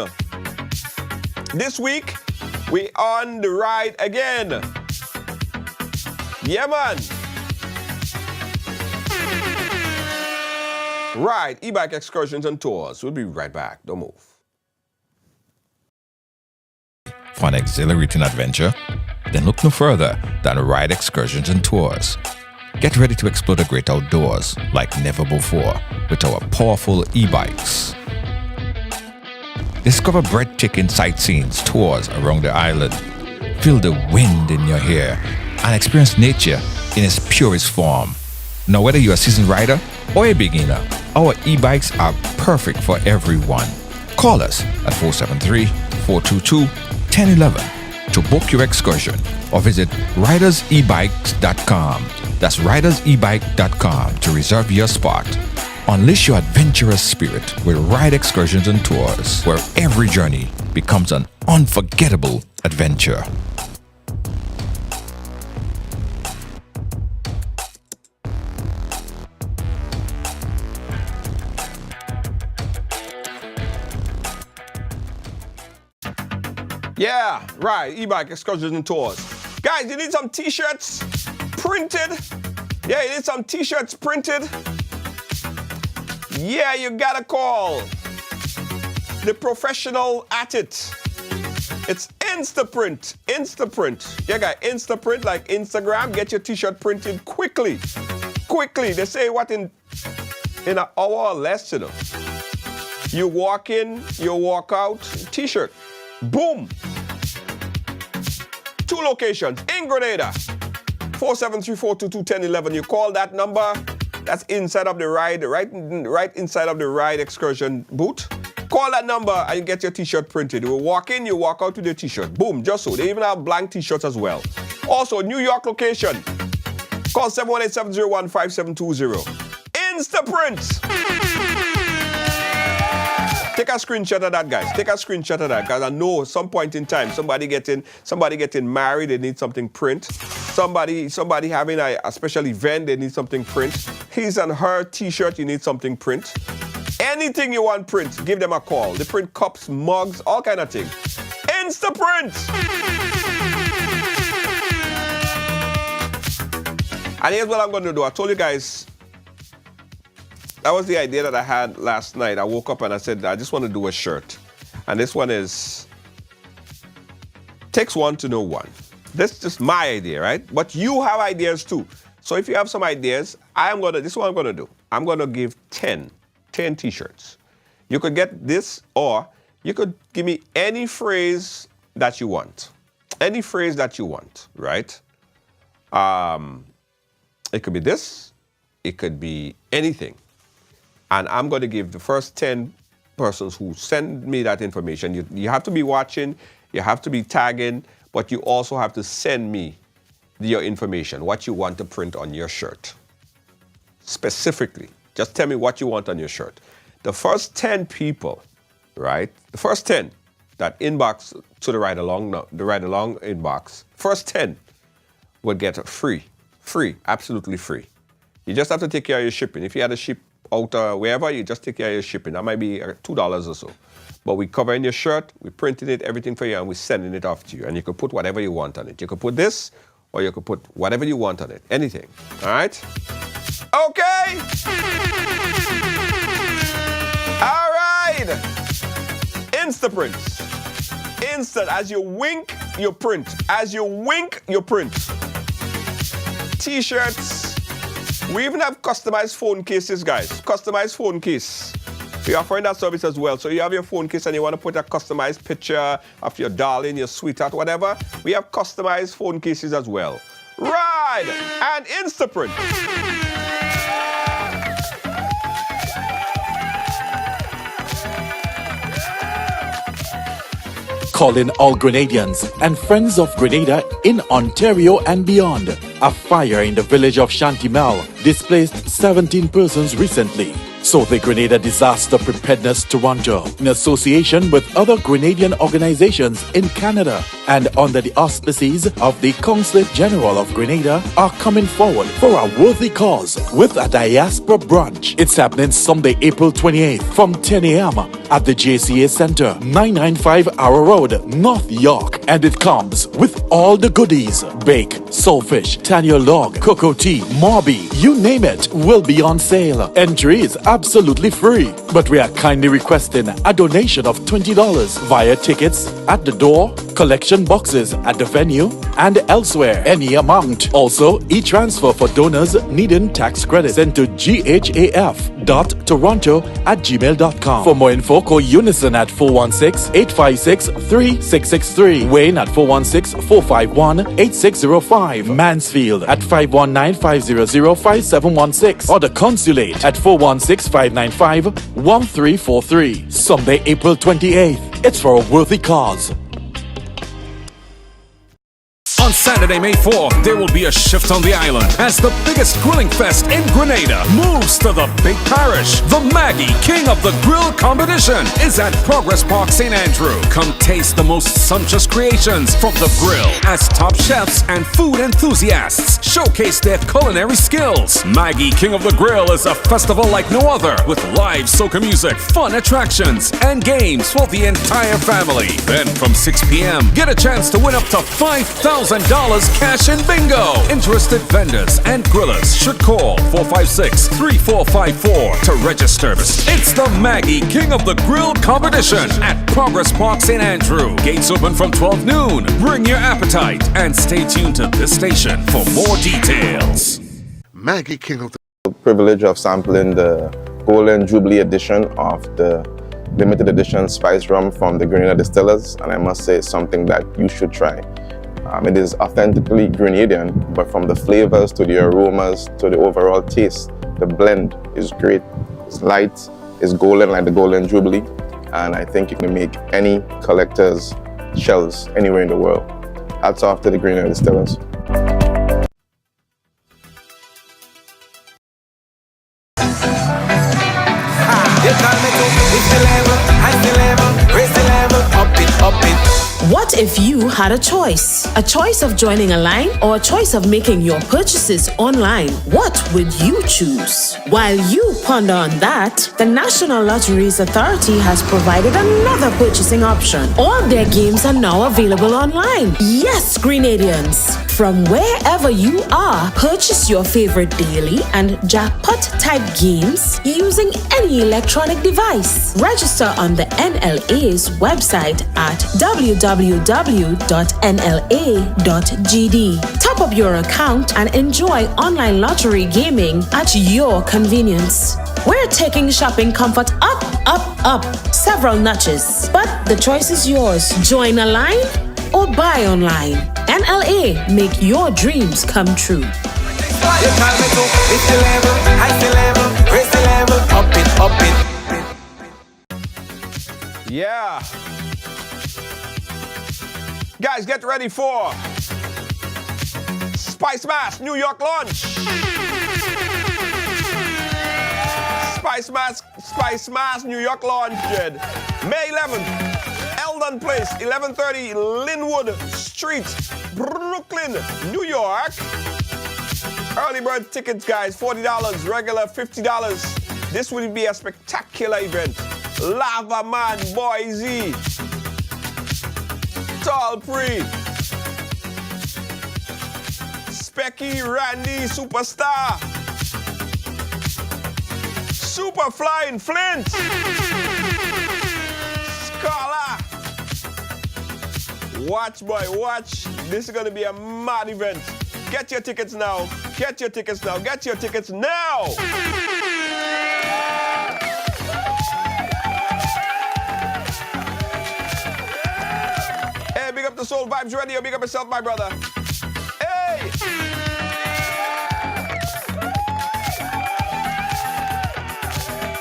This week, we on the ride again. Yeah, man. Ride, e-bike excursions and tours. We'll be right back. Don't move. For an exhilarating adventure? Then look no further than Ride Excursions and Tours. Get ready to explore the great outdoors like never before with our powerful e-bikes. Discover breathtaking sightseeing tours around the island. Feel the wind in your hair and experience nature in its purest form. Now, whether you're a seasoned rider or a beginner, our e-bikes are perfect for everyone. Call us at 473-422-1011 to book your excursion or visit ridersebikes.com. That's ridersebike.com to reserve your spot. Unleash your adventurous spirit with Ride Excursions and Tours, where every journey becomes an unforgettable adventure. Yeah, right, e-bike excursions and tours. Guys, you need some t-shirts printed? Yeah, you need some t-shirts printed? Yeah, you gotta call the professional at it. It's Instaprint. Yeah, guys, Instaprint like Instagram. Get your t-shirt printed quickly. They say what in an hour or less, you know. You walk in, you walk out, t-shirt. Boom. 2 locations in Grenada. 473-422-1011. You call that number. That's inside of the ride, right inside of the Ride Excursion booth. Call that number and you get your t-shirt printed. You walk in, you walk out with your t-shirt. Boom, just so. They even have blank t-shirts as well. Also, New York location. Call 718-701-5720. Instaprint. Take a screenshot of that, guys. Take a screenshot of that, because I know at some point in time somebody getting married, they need something print. Somebody having a special event, they need something print. His and her t-shirt, you need something print. Anything you want print, give them a call. They print cups, mugs, all kind of things. Instaprint. And here's what I'm going to do. I told you guys. That was the idea that I had last night. I woke up and I said, I just want to do a shirt. And this one is, takes one to know one. This is just my idea, right? But you have ideas too. So if you have some ideas, this is what I'm going to do. I'm going to give 10 t-shirts. You could get this, or you could give me any phrase that you want. Any phrase that you want, right? It could be this. It could be anything. And I'm going to give the first 10 persons who send me that information. You have to be watching, you have to be tagging, but you also have to send me your information, what you want to print on your shirt. Specifically, just tell me what you want on your shirt. The first 10 people, right? The first 10 that inbox to the Ride Along inbox, first 10 would get a free Free, absolutely free. You just have to take care of your shipping. If you had to ship out wherever, you just take care of your shipping. That might be $2 or so. But we cover in your shirt, we printing it, everything for you, and we're sending it off to you. And you can put whatever you want on it. You could put this, or you could put whatever you want on it. Anything. All right? Okay. All right. Instaprints. Instant. As you wink, you print. As you wink, you print. T-shirts. We even have customized phone cases, guys. Customized phone case. We're offering that service as well. So you have your phone case and you want to put a customized picture of your darling, your sweetheart, whatever. We have customized phone cases as well. Right. And Instaprint. Calling all Grenadians and friends of Grenada in Ontario and beyond. A fire in the village of Shantimel displaced 17 persons recently. So the Grenada Disaster Preparedness Toronto, in association with other Grenadian organizations in Canada and under the auspices of the Consulate General of Grenada, are coming forward for a worthy cause with a diaspora brunch. It's happening Sunday, April 28th from 10 a.m. at the JCA Center, 995 Arrow Road, North York. And it comes with all the goodies: bake, saltfish, Tanya log, cocoa tea, Morby, you name it, will be on sale. Entry is absolutely free, but we are kindly requesting a donation of $20 via tickets at the door, collection boxes at the venue, and elsewhere. Any amount. Also, e-transfer for donors needing tax credit sent to ghaf.toronto@gmail.com. For more info, call Unison at 416-856-3663. Wayne at 416-451-8605. Mansfield at 519-500-5716. Or the Consulate at 416-595-1343. Sunday, April 28th. It's for a worthy cause. On Saturday, May 4th, there will be a shift on the island as the biggest grilling fest in Grenada moves to the big parish. The Maggie King of the Grill competition is at Progress Park, St. Andrew. Come taste the most sumptuous creations from the grill as top chefs and food enthusiasts showcase their culinary skills. Maggie King of the Grill is a festival like no other, with live soca music, fun attractions, and games for the entire family. Then from 6 p.m., get a chance to win up to $5,000 cash in bingo. Interested vendors and grillers should call 456-3454 to register. It's the Maggie King of the Grill competition at Progress Park, St. Andrew. Gates open from 12 noon. Bring your appetite and stay tuned to this station for more details. Maggie King of the Privilege of sampling the Golden Jubilee edition of the limited edition spice rum from the Grenada distillers, and I must say it's something that you should try. It is authentically Grenadian, but from the flavors to the aromas to the overall taste, the blend is great. It's light, it's golden like the Golden Jubilee, and I think you can make any collector's shelves anywhere in the world. Hats off to the Grenada distillers. What if you had a choice? A choice of joining a line or a choice of making your purchases online? What would you choose? While you ponder on that, the National Lotteries Authority has provided another purchasing option. All their games are now available online. Yes, Grenadians! From wherever you are, purchase your favorite daily and jackpot type games using any electronic device. Register on the NLA's website at www.nla.gd. Top up your account and enjoy online lottery gaming at your convenience. We're taking shopping comfort up, several notches. But the choice is yours. Join a line or buy online. NLA, make your dreams come true. Yeah. Guys, get ready for Spice Mass New York launch. Spice Mass New York launch, May 11th. Eldon Place, 1130 Linwood Street, Brooklyn, New York. Early bird tickets, guys, $40, regular $50. This will be a spectacular event. Lava Man, Boise, Tall Pre, Specky, Randy, Superstar, Super Flying Flint, Scholar. Watch, boy, watch. This is going to be a mad event. Get your tickets now. Get your tickets now. Get your tickets now. Hey, big up the Soul Vibes Radio. Big up yourself, my brother. Hey!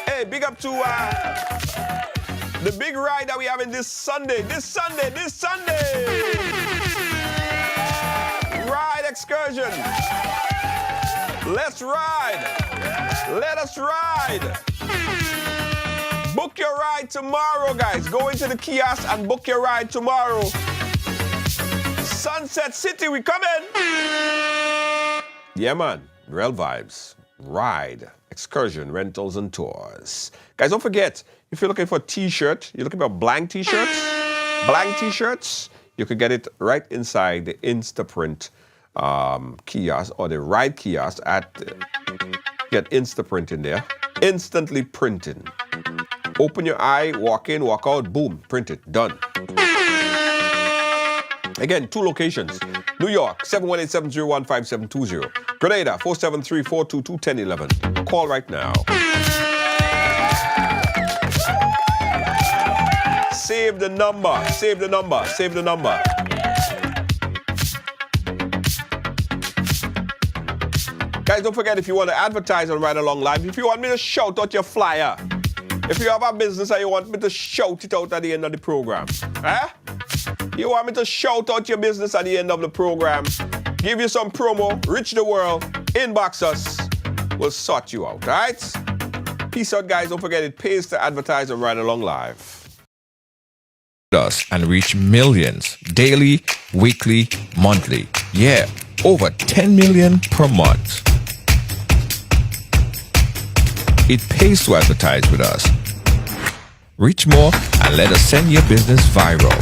Hey, big up to the big ride that we have in this Sunday. Ride excursion. Let's ride. Let us ride. Book your ride tomorrow, guys. Go into the kiosk and book your ride tomorrow. Sunset City, we coming. Yeah, man. Real vibes. Ride, excursion, rentals, and tours. Guys, don't forget, if you're looking for a t-shirt, you're looking for blank t-shirts, you could get it right inside the Instaprint kiosk or the Ride kiosk get Instaprint in there. Instantly printing. Open your eye, walk in, walk out, boom, print it, done. Again, 2 locations. New York, 718-701-5720. Grenada, 473-422-1011. Call right now. Save the number. Guys, don't forget, if you want to advertise on Ride Along Live, if you want me to shout out your flyer, if you have a business and you want me to shout it out at the end of the program, you want me to shout out your business at the end of the program, give you some promo, reach the world, inbox us, we'll sort you out, all right? Peace out, guys. Don't forget, it pays to advertise on Ride Along Live. Us and reach millions daily, weekly, monthly. Yeah, over 10 million per month. It pays to advertise with us. Reach more and let us send your business viral.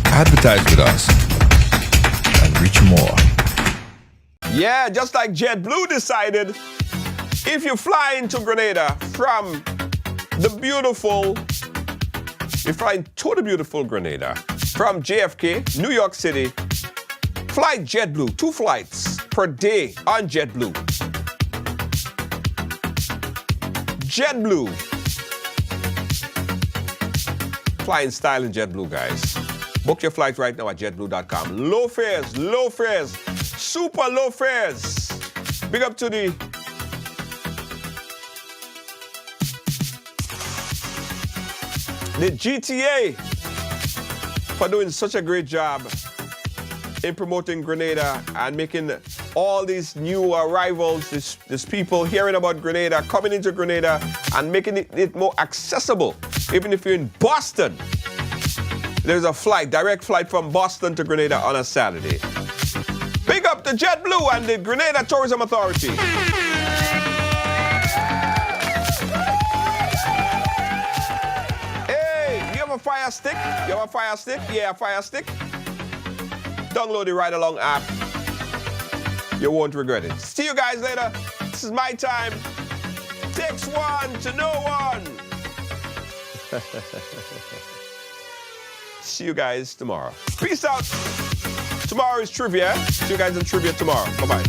Advertise with us and reach more. Yeah, just like JetBlue decided, if you fly into Grenada from the beautiful Grenada, from JFK, New York City, fly JetBlue, 2 flights per day on JetBlue. JetBlue. Fly in style in JetBlue, guys. Book your flight right now at jetblue.com. Low fares, super low fares. Big up to the GTA for doing such a great job in promoting Grenada and making all these new arrivals, these people hearing about Grenada, coming into Grenada and making it more accessible. Even if you're in Boston, there's a direct flight from Boston to Grenada on a Saturday. Big up to JetBlue and the Grenada Tourism Authority. Hey, you have a Fire Stick? Yeah, a Fire Stick. Download the Ride Along app. You won't regret it. See you guys later. This is my time. Takes one to know one. See you guys tomorrow. Peace out. Tomorrow is trivia. See you guys in trivia tomorrow. Bye-bye.